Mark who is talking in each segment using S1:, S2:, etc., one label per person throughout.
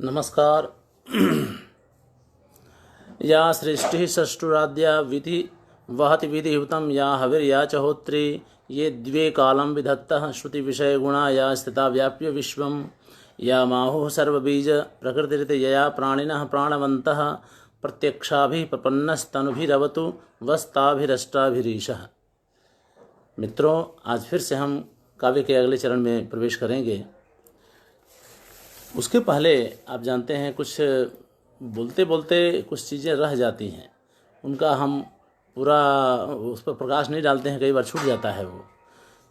S1: नमस्कार। या सृष्टि षष्ठुराद्या विधि वहति विधिहुतं या हविर्या च होत्री ये द्वे कालं विधत्तः श्रुति विषय गुणा या स्थिता व्याप्य विश्वं या माहुः सर्वबीज प्रकृतिरित यया प्राणिनः प्राणवन्तः प्रत्यक्षाभिः प्रपन्नस्तनुभिरवतु वस्ताभिरष्टाभिरीशः। मित्रों, आज फिर से हम काव्य के अगले चरण में प्रवेश करेंगे। उसके पहले आप जानते हैं, कुछ बोलते बोलते कुछ चीज़ें रह जाती हैं, उनका हम पूरा उस पर प्रकाश नहीं डालते हैं, कई बार छूट जाता है वो।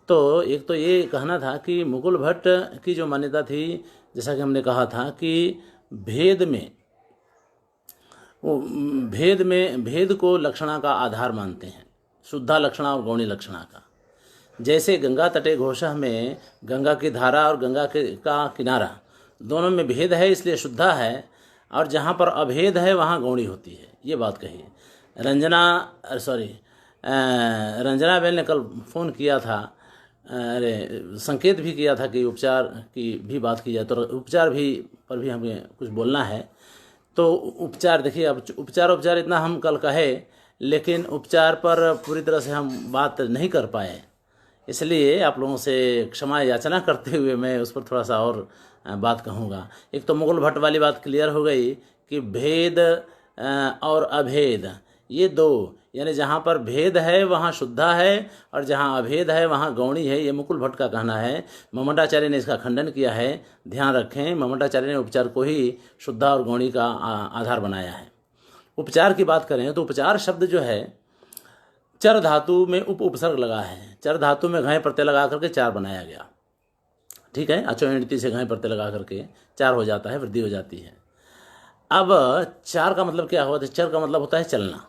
S1: तो एक तो ये कहना था कि मुकुल भट्ट की जो मान्यता थी, जैसा कि हमने कहा था कि भेद को लक्षणा का आधार मानते हैं, शुद्धा लक्षणा और गौणी लक्षणा का। जैसे गंगा तटे घोषः में गंगा की धारा और गंगा का किनारा दोनों में भेद है, इसलिए शुद्धा है, और जहाँ पर अभेद है वहाँ गौणी होती है। ये बात कही। रंजना बेल ने कल फ़ोन किया था, संकेत भी किया था कि उपचार की भी बात की जाए, तो उपचार भी पर भी हमें कुछ बोलना है। तो उपचार देखिए, अब उपचार इतना हम कल कहे, लेकिन उपचार पर पूरी तरह से हम बात नहीं कर पाए, इसलिए आप लोगों से क्षमा याचना करते हुए मैं उस पर थोड़ा सा और बात कहूँगा। एक तो मुकुल भट्ट वाली बात क्लियर हो गई कि भेद और अभेद ये दो, यानी जहाँ पर भेद है वहाँ शुद्धा है और जहाँ अभेद है वहाँ गौणी है, ये मुकुल भट्ट का कहना है। ममटाचार्य ने इसका खंडन किया है। ध्यान रखें, ममटाचार्य ने उपचार को ही शुद्धा और गौणी का आधार बनाया है। उपचार की बात करें तो उपचार शब्द जो है, चर धातु में उपसर्ग लगा है। चर धातु में घय प्रत्यय लगा करके चार बनाया गया, ठीक है। अचो एणती से घय प्रत्यय लगा करके चार हो जाता है, वृद्धि हो जाती है। अब चार का मतलब क्या हुआ? तो चर का मतलब होता है चलना,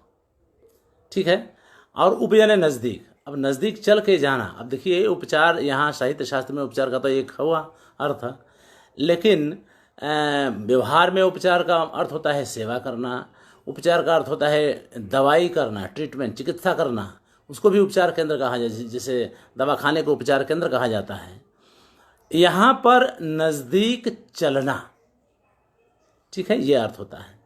S1: ठीक है। और उप यानी नज़दीक। अब नज़दीक चल के जाना। अब देखिए, उपचार यहाँ साहित्य शास्त्र में उपचार का तो एक हुआ अर्थ, लेकिन व्यवहार में उपचार का अर्थ होता है सेवा करना। उपचार का अर्थ होता है दवाई करना, ट्रीटमेंट, चिकित्सा करना, उसको भी उपचार केंद्र कहा जाए, जैसे दवाखाने को उपचार केंद्र कहा जाता है। यहाँ पर नज़दीक चलना, ठीक है, ये अर्थ होता है।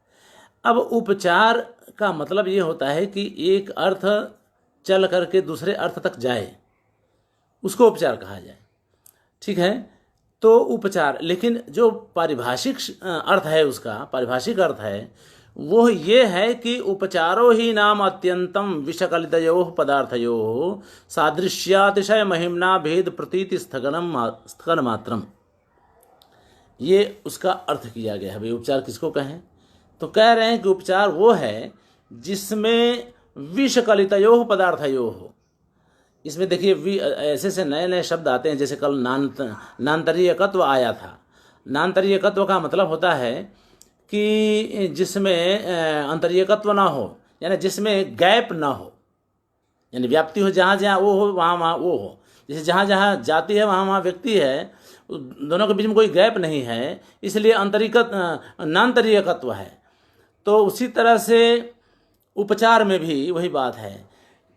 S1: अब उपचार का मतलब ये होता है कि एक अर्थ चल करके दूसरे अर्थ तक जाए, उसको उपचार कहा जाए, ठीक है। तो उपचार, लेकिन जो पारिभाषिक अर्थ है, उसका पारिभाषिक अर्थ है वो ये है कि उपचारो ही नाम अत्यंतम विषकलितयो पदार्थयो सादृश्यातिशय महिम्ना भेद प्रतीति स्थगन मात्रम। ये उसका अर्थ किया गया है। भाई उपचार किसको कहें? तो कह रहे हैं कि उपचार वो है जिसमें विषकलितयो पदार्थयो हो। इसमें देखिए, ऐसे नए नए शब्द आते हैं, जैसे कल नान्तरीयकत्व आया था। नान्तरीयकत्व का मतलब होता है कि जिसमें अंतरीयकत्व ना हो, यानी जिसमें गैप ना हो, यानी व्याप्ति हो, जहाँ जहाँ वो हो वहाँ वहाँ वो हो। जैसे जहाँ जहाँ जाति है वहाँ वहाँ व्यक्ति है, दोनों के बीच में कोई गैप नहीं है, इसलिए नान्तरीयकत्व है। तो उसी तरह से उपचार में भी वही बात है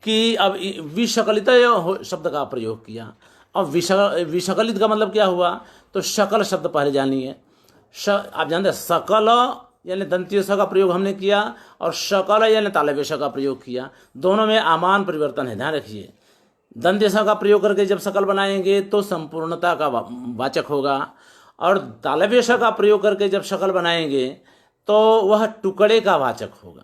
S1: कि अब विषकलित शब्द का प्रयोग किया। अब विषकलित का मतलब क्या हुआ? तो शकल शब्द पहले जानिए। आप जानते हैं, सकल यानी दंत्य स का प्रयोग हमने किया और शकल यानी तालव्य स का प्रयोग किया। दोनों में आमान परिवर्तन है, ध्यान रखिए। दंत्य स का प्रयोग करके जब सकल बनाएंगे तो संपूर्णता का वाचक होगा, और तालव्य स का प्रयोग करके जब शकल बनाएंगे तो वह टुकड़े का वाचक होगा।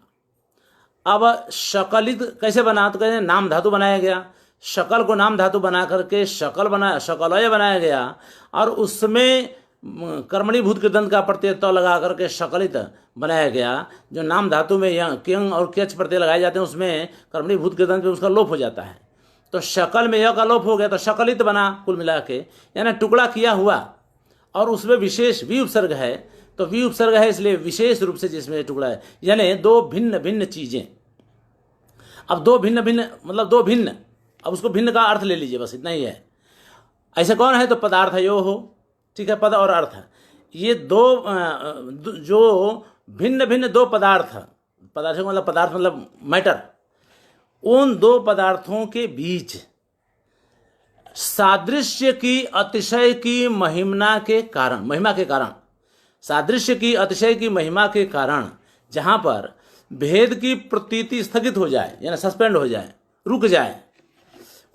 S1: अब शकलित कैसे बना? तो कहते हैं नाम धातु बनाया गया। शकल को नाम धातु बना करके शकलय बनाया गया, और उसमें कर्मणीभूत कृदंत का प्रत्यय तो लगा करके शकलित बनाया गया। जो नाम धातु में क्यंग और क्यच प्रत्यय लगाए जाते हैं, उसमें कर्मणीभूत कृदंत पे उसका लोप हो जाता है, तो शकल में य का लोप हो गया, तो शकलित बना कुल मिला के, यानी टुकड़ा किया हुआ। और उसमें विशेष भी उपसर्ग है, तो भी उपसर्ग है इसलिए विशेष रूप से जिसमें टुकड़ा है, यानी दो भिन्न भिन्न चीजें। अब दो भिन्न भिन्न मतलब दो भिन्न, अब उसको भिन्न का अर्थ ले लीजिए, बस इतना ही है। ऐसे कौन है? तो पदार्थ यो हो, ठीक है, पद और अर्थ, ये दो जो भिन्न भिन्न दो पदार्थ का मतलब पदार्थ मतलब मैटर, उन दो पदार्थों के बीच सादृश्य की, अतिशय की महिमा के कारण सादृश्य की अतिशय की महिमा के कारण जहाँ पर भेद की प्रतीति स्थगित हो जाए, यानी सस्पेंड हो जाए, रुक जाए,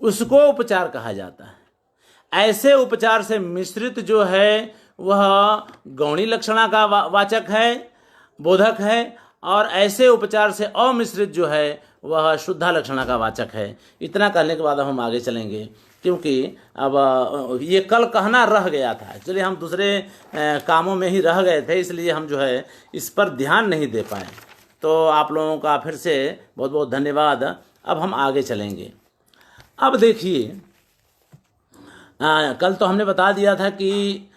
S1: उसको उपचार कहा जाता है। ऐसे उपचार से मिश्रित जो है वह गौणी लक्षणा का वाचक है, बोधक है, और ऐसे उपचार से अमिश्रित जो है वह शुद्धा लक्षणा का वाचक है। इतना कहने के बाद हम आगे चलेंगे, क्योंकि अब ये कल कहना रह गया था। एक्चुअली हम दूसरे कामों में ही रह गए थे, इसलिए हम जो है इस पर ध्यान नहीं दे पाए। तो आप लोगों का फिर से बहुत बहुत धन्यवाद। अब हम आगे चलेंगे। अब देखिए, कल तो हमने बता दिया था कि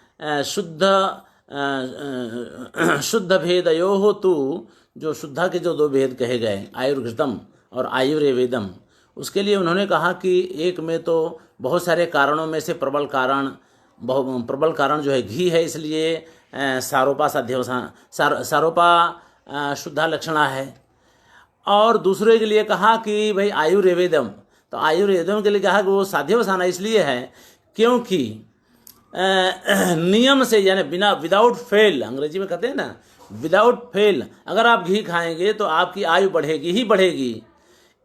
S1: शुद्ध भेदयो तु, जो शुद्धा के जो दो भेद कहे गए, आयुर्घृतम और आयुर्वेदम, उसके लिए उन्होंने कहा कि एक में तो बहुत सारे कारणों में से प्रबल कारण जो है घी है, इसलिए सारोपा सारोपा शुद्धा लक्षणा है। और दूसरे के लिए कहा कि भाई आयुर्वेदम, तो आयुर्वेदम के लिए कहा कि वो साध्यवसाना इसलिए है क्योंकि नियम से, यानी बिना, विदाउट फेल, अंग्रेजी में कहते हैं ना, विदाउट फेल, अगर आप घी खाएंगे तो आपकी आयु बढ़ेगी ही बढ़ेगी।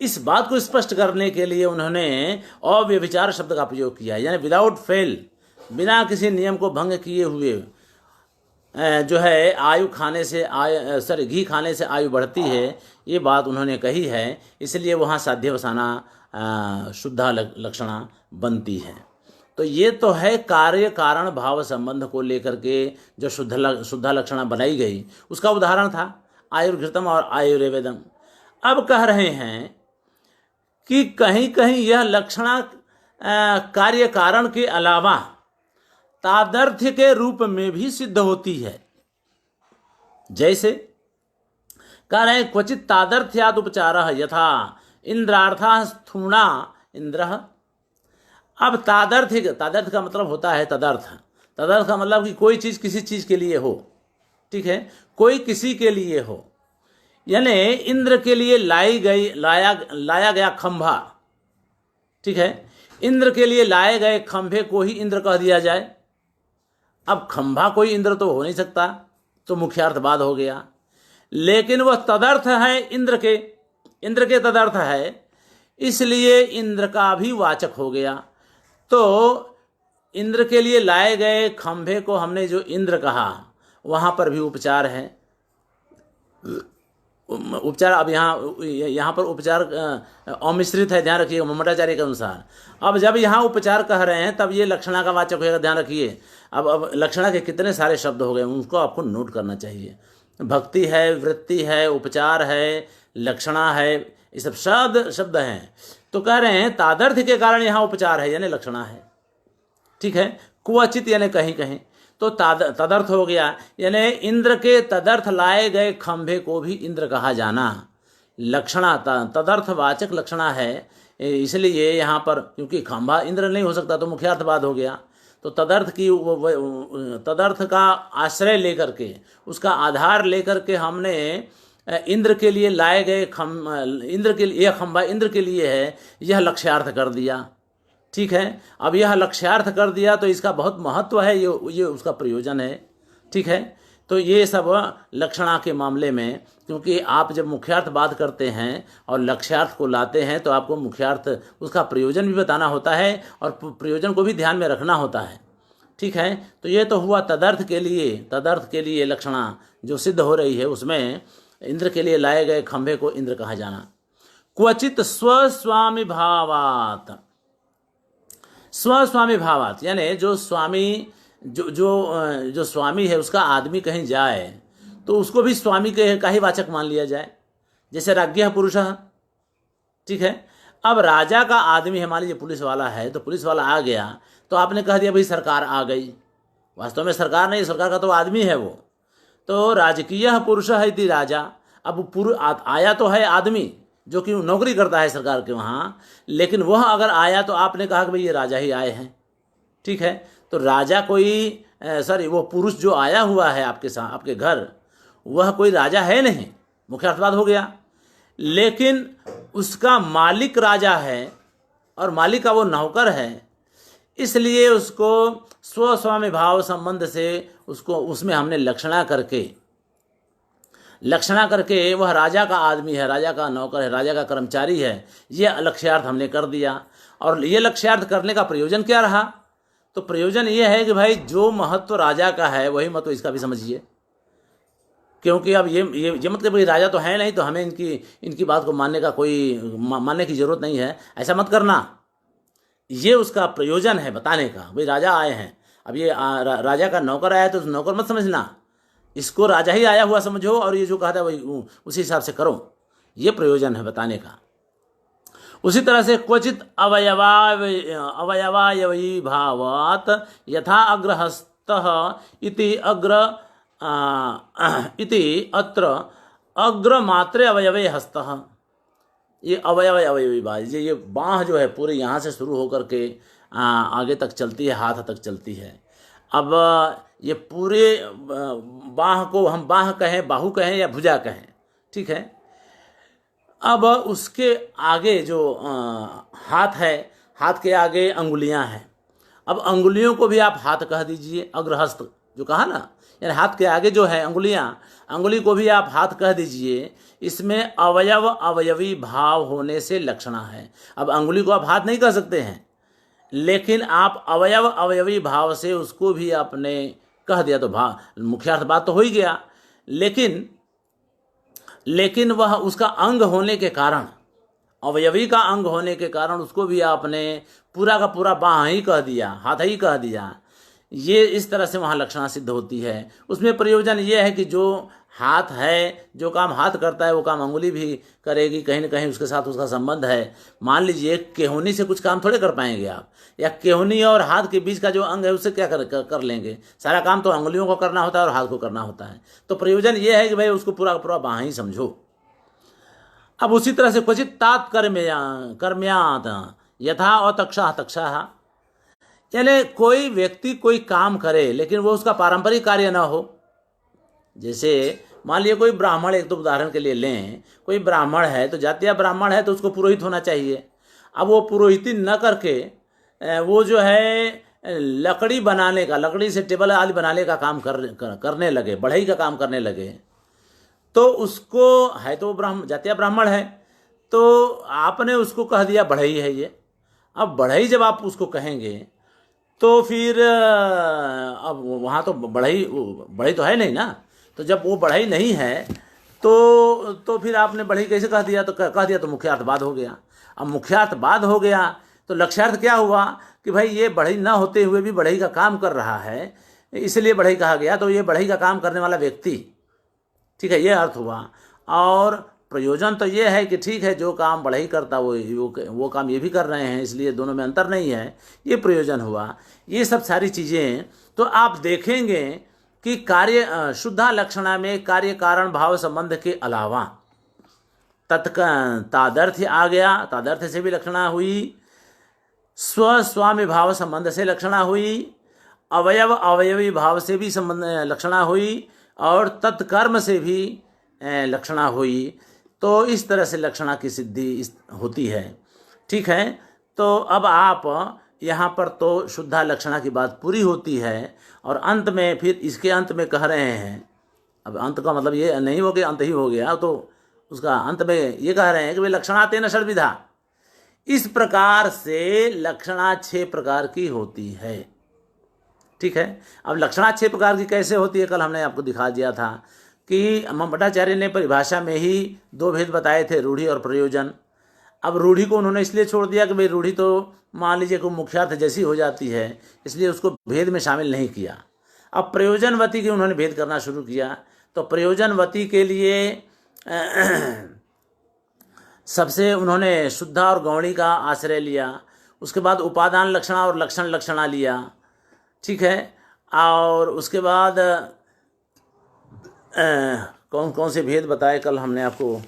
S1: इस बात को स्पष्ट करने के लिए उन्होंने अव्यभिचार शब्द का प्रयोग किया, यानी विदाउट फेल, बिना किसी नियम को भंग किए हुए जो है आयु खाने से घी खाने से आयु बढ़ती है, ये बात उन्होंने कही है। इसलिए वहाँ साध्यवसाना शुद्धा लक्षणा बनती है। तो ये तो है कार्य कारण भाव संबंध को लेकर के जो शुद्धा लक्षणा बनाई गई, उसका उदाहरण था आयुर्घृतम और आयुर्वेदम। अब कह रहे हैं कि कहीं कहीं यह लक्षणा कार्य कारण के अलावा तादर्थ्य के रूप में भी सिद्ध होती है। जैसे कह रहे हैं क्वचित तादर्थ्याद उपचारः यथा इंद्रार्थः स्थूणा इंद्रः। अब तादर्थ का मतलब होता है तदर्थ। तदर्थ का मतलब कि कोई चीज़ किसी चीज़ के लिए हो, ठीक है, कोई किसी के लिए हो। यानी इंद्र के लिए लाया गया खंभा, ठीक है, इंद्र के लिए लाए गए खंभे को ही इंद्र कह दिया जाए। अब खंभा कोई इंद्र तो हो नहीं सकता, तो मुख्यार्थवाद हो गया। लेकिन वह तदर्थ है, इंद्र के तदर्थ है, इसलिए इंद्र का भी वाचक हो गया। तो इंद्र के लिए लाए गए खंभे को हमने जो इंद्र कहा, वहाँ पर भी उपचार है। उपचार अब यहाँ पर उपचार अमिश्रित है, ध्यान रखिएगा मम्मटाचार्य के अनुसार। अब जब यहाँ उपचार कह रहे हैं तब ये लक्षणा का वाचक होगा, ध्यान रखिए। अब लक्षणा के कितने सारे शब्द हो गए, उनको आपको नोट करना चाहिए। भक्ति है, वृत्ति है, उपचार है, लक्षणा है, ये सब शब्द हैं। तो कह रहे हैं तादर्थ के कारण यहाँ उपचार है, यानी लक्षणा है, ठीक है। क्वचित यानी कहीं कहीं, तो तदर्थ हो गया, यानी इंद्र के तदर्थ लाए गए खंभे को भी इंद्र कहा जाना लक्षणा, तदर्थवाचक लक्षणा है। इसलिए यहाँ पर क्योंकि खंभा इंद्र नहीं हो सकता तो मुख्यार्थवाद हो गया। तो तदर्थ का आश्रय लेकर के, उसका आधार लेकर के हमने इंद्र के लिए लाए गए इंद्र के लिए, यह खंभा इंद्र के लिए है, यह लक्ष्यार्थ कर दिया, ठीक है। अब यह लक्ष्यार्थ कर दिया तो इसका बहुत महत्व है, ये उसका प्रयोजन है, ठीक है। तो ये सब लक्षणा के मामले में, क्योंकि आप जब मुख्यार्थ बात करते हैं और लक्ष्यार्थ को लाते हैं तो आपको मुख्यार्थ उसका प्रयोजन भी बताना होता है और प्रयोजन को भी ध्यान में रखना होता है, ठीक है। तो ये तो हुआ तदर्थ के लिए लक्षणा जो सिद्ध हो रही है, उसमें इंद्र के लिए लाए गए खंभे को इंद्र कहा जाना। क्वचित स्वस्वामी भावात, यानी जो स्वामी जो स्वामी है उसका आदमी कहीं जाए तो उसको भी स्वामी का ही वाचक मान लिया जाए। जैसे राज्ञः पुरुषः, ठीक है। अब राजा का आदमी है, मान लीजिए पुलिस वाला है, तो पुलिस वाला आ गया तो आपने कह दिया भाई सरकार आ गई। वास्तव में सरकार नहीं, सरकार का तो आदमी है वो। तो राजकीय पुरुषः इति राजा, अब आया तो है आदमी जो कि नौकरी करता है सरकार के वहाँ, लेकिन वह अगर आया तो आपने कहा कि भाई ये राजा ही आए हैं, ठीक है। तो राजा वो पुरुष जो आया हुआ है आपके घर, वह कोई राजा है नहीं, मुख्यार्थवाद हो गया। लेकिन उसका मालिक राजा है और मालिक का वो नौकर है, इसलिए उसको स्वस्वामी भाव संबंध से उसको उसमें हमने लक्षणा करके वह राजा का आदमी है, राजा का नौकर है, राजा का कर्मचारी है, ये लक्ष्यार्थ हमने कर दिया। और ये लक्ष्यार्थ करने का प्रयोजन क्या रहा? तो प्रयोजन ये है कि भाई जो महत्व राजा का है वही महत्व इसका भी समझिए। क्योंकि अब ये मतलब भाई राजा तो है नहीं तो हमें इनकी बात को मानने की जरूरत नहीं है, ऐसा मत करना। ये उसका प्रयोजन है बताने का, भाई राजा आए हैं, अब ये राजा का नौकर आया है तो नौकर मत समझना, इसको राजा ही आया हुआ समझो और ये जो कहा था वही उसी हिसाब से करो। ये प्रयोजन है बताने का। उसी तरह से क्वचित अवयवायवी भावात यथा अग्रहस्तः इति अत्र अग्रमात्रे अवयवे हस्तः। ये अवयवी भाव, ये बाँह जो है पूरे यहाँ से शुरू होकर के आगे तक चलती है, हाथ तक चलती है। अब ये पूरे बाँह को हम बाँह कहें, बाहु कहें या भुजा कहें, ठीक है। अब उसके आगे जो हाथ है, हाथ के आगे अंगुलियां हैं। अब अंगुलियों को भी आप हाथ कह दीजिए, अग्रहस्त जो कहा ना, यानी हाथ के आगे जो है अंगुलियां, अंगुली को भी आप हाथ कह दीजिए। इसमें अवयव अवयवी भाव होने से लक्षणा है। अब अंगुली को आप हाथ नहीं कह सकते हैं, लेकिन आप अवयव अवयवी भाव से उसको भी आपने कह दिया तो मुख्यार्थ बात तो हो ही गया। लेकिन वह उसका अंग होने के कारण, अवयवी का अंग होने के कारण उसको भी आपने पूरा का पूरा बाँह ही कह दिया, हाथ ही कह दिया। ये इस तरह से वहाँ लक्षणा सिद्ध होती है। उसमें प्रयोजन ये है कि जो हाथ है, जो काम हाथ करता है वो काम अंगुली भी करेगी, कहीं ना कहीं उसके साथ उसका संबंध है। मान लीजिए केहूनी से कुछ काम थोड़े कर पाएंगे आप, या केहूनी और हाथ के बीच का जो अंग है उससे क्या कर लेंगे? सारा काम तो अंगुलियों को करना होता है और हाथ को करना होता है। तो प्रयोजन ये है कि भाई उसको पूरा पूरा बाँह ही समझो। अब उसी तरह से क्वचित तात कर्म्यात यथा अतक्षा तक्षा, यानी कोई व्यक्ति कोई काम करे लेकिन वो उसका पारंपरिक कार्य ना हो। जैसे मान लिया कोई ब्राह्मण, एक तो उदाहरण के लिए लें, कोई ब्राह्मण है तो जातीय ब्राह्मण है तो उसको पुरोहित होना चाहिए। अब वो पुरोहिती न करके वो जो है लकड़ी बनाने का, लकड़ी से टेबल आदि बनाने का काम करने लगे, बढ़ई का काम करने लगे, तो उसको है तो जातीय ब्राह्मण है तो आपने उसको कह दिया बढ़ई है ये। अब बढ़ई जब आप उसको कहेंगे तो फिर अब वहाँ तो बढ़ई तो है नहीं ना। तो जब वो बढ़ई नहीं है तो फिर आपने बढ़ई कैसे कह दिया? तो कह दिया तो मुख्यार्थ बाद हो गया। अब मुख्यार्थ बाद हो गया तो लक्ष्यार्थ क्या हुआ कि भाई ये बढ़ई ना होते हुए भी बढ़ई का काम कर रहा है, इसलिए बढ़ई कहा गया। तो ये बढ़ई का काम करने वाला व्यक्ति, ठीक है, ये अर्थ हुआ। और प्रयोजन तो ये है कि ठीक है, जो काम बढ़ई करता वो काम ये भी कर रहे हैं, इसलिए दोनों में अंतर नहीं है, ये प्रयोजन हुआ। ये सब सारी चीज़ें तो आप देखेंगे कि कार्य शुद्धा लक्षणा में कार्य कारण भाव संबंध के अलावा तादर्थ्य आ गया, तादर्थ्य से भी लक्षणा हुई, स्वस्वामी भाव संबंध से लक्षणा हुई, अवयव अवयवी भाव से भी संबंध लक्षणा हुई, और तत्कर्म से भी लक्षणा हुई। तो इस तरह से लक्षणा की सिद्धि होती है, ठीक है। तो अब आप यहाँ पर तो शुद्धा लक्षणा की बात पूरी होती है, और अंत में फिर इसके अंत में कह रहे हैं, अब अंत का मतलब ये नहीं हो गया अंत ही हो गया, तो उसका अंत में ये कह रहे हैं कि वे लक्षणातेन षड्विधा। इस प्रकार से लक्षणा 6 प्रकार की होती है, ठीक है। अब लक्षणा 6 प्रकार की कैसे होती है, कल हमने आपको दिखा दिया था कि भट्टाचार्य ने परिभाषा में ही 2 भेद बताए थे, रूढ़ि और प्रयोजन। अब रूढ़ि को उन्होंने इसलिए छोड़ दिया कि भाई रूढ़ि तो मान लीजिए कोई मुख्यार्थ जैसी हो जाती है, इसलिए उसको भेद में शामिल नहीं किया। अब प्रयोजनवती की उन्होंने भेद करना शुरू किया। तो प्रयोजनवती के लिए सबसे उन्होंने शुद्धा और गौणी का आश्रय लिया, उसके बाद उपादान लक्षणा और लक्षण लक्षणा लिया, ठीक है। और उसके बाद कौन कौन से भेद बताए कल हमने आपको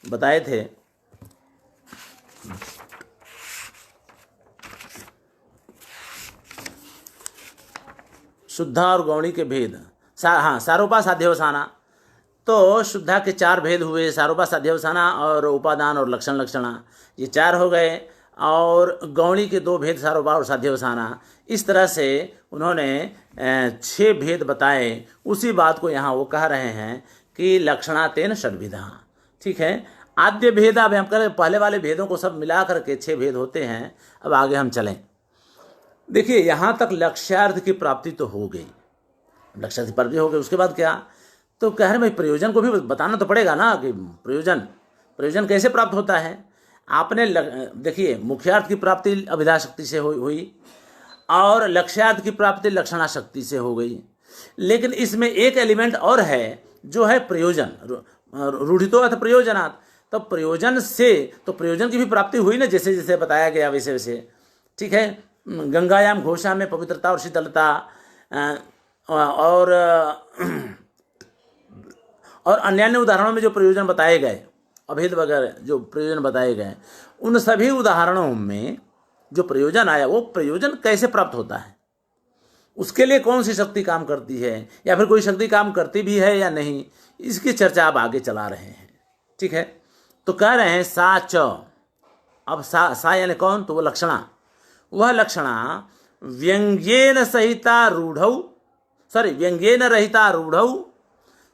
S1: बताए थे। शुद्धा और गौणी के भेद, सारोपा साध्यवसाना। तो शुद्धा के 4 भेद हुए, सारोपा साध्यवसाना और उपादान और लक्षण लक्षणा, ये 4 हो गए। और गौणी के 2 भेद सारोबार और साध्यवसाना, इस तरह से उन्होंने 6 भेद बताए। उसी बात को यहाँ वो कह रहे हैं कि लक्षणातेन षड्विधा। ठीक है, आद्य भेद अब हम करें, पहले वाले भेदों को सब मिला करके 6 भेद होते हैं। अब आगे हम चलें। देखिए यहाँ तक लक्ष्यार्थ की प्राप्ति तो हो गई, लक्ष्यार्थ की प्राप्ति हो गई, उसके बाद क्या, तो कह रहे भाई प्रयोजन को भी बताना तो पड़ेगा ना कि प्रयोजन कैसे प्राप्त होता है। आपने देखिए मुख्यार्थ की प्राप्ति अभिधा शक्ति से हुई और लक्ष्यार्थ की प्राप्ति लक्षणा शक्ति से हो गई, लेकिन इसमें एक एलिमेंट और है जो है प्रयोजन, रूढ़ितो अर्थ प्रयोजनात्। तो प्रयोजन से तो प्रयोजन की भी प्राप्ति हुई ना, जैसे जैसे बताया गया वैसे वैसे। ठीक है, गंगायाम घोषा में पवित्रता और शीतलता और अन्य उदाहरणों में जो प्रयोजन बताए गए, अभेद वगैरह जो प्रयोजन बताए गए, उन सभी उदाहरणों में जो प्रयोजन आया वो प्रयोजन कैसे प्राप्त होता है, उसके लिए कौन सी शक्ति काम करती है, या फिर कोई शक्ति काम करती भी है या नहीं, इसकी चर्चा आप आगे चला रहे हैं। ठीक है, तो कह रहे हैं सा च। अब सा यानी कौन, तो वो लक्षणा, वह लक्षणा व्यंग्येन सहिता रूढ़ौ, व्यंग्येन रहिता रूढ़ौ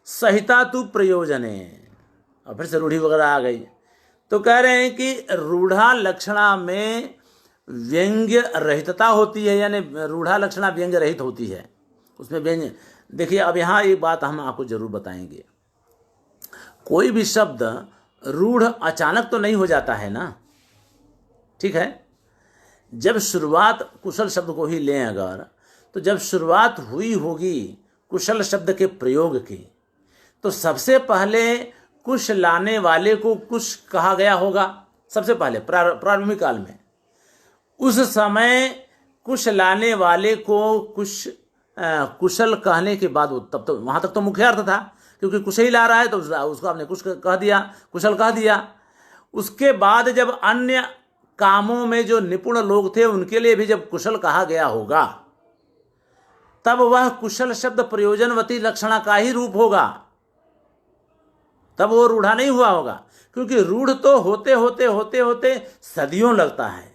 S1: सहिता तु प्रयोजने। और फिर से रूढ़ी वगैरह आ गई। तो कह रहे हैं कि रूढ़ा लक्षणा में व्यंग्य रहितता होती है, यानी रूढ़ा लक्षणा व्यंग्य रहित होती है, उसमें व्यंग्य। देखिए अब यहाँ एक बात हम आपको जरूर बताएंगे, कोई भी शब्द रूढ़ अचानक तो नहीं हो जाता है ना। ठीक है, जब शुरुआत कुशल शब्द को ही लें अगर, तो जब शुरुआत हुई होगी कुशल शब्द के प्रयोग की, तो सबसे पहले कुश लाने वाले को कुश कहा गया होगा। सबसे पहले प्रारंभिक काल में उस समय कुश लाने वाले को कुशल कहने के बाद, तब तो वहां तक तो मुख्यार्थ था, क्योंकि कुश ही ला रहा है तो उसको आपने कुश कह दिया, कुशल कह दिया। उसके बाद जब अन्य कामों में जो निपुण लोग थे उनके लिए भी जब कुशल कहा गया होगा, तब वह कुशल शब्द प्रयोजनवती लक्षणा का ही रूप होगा, तब वो रूढ़ा नहीं हुआ होगा। क्योंकि रूढ़ तो होते होते होते होते सदियों लगता है,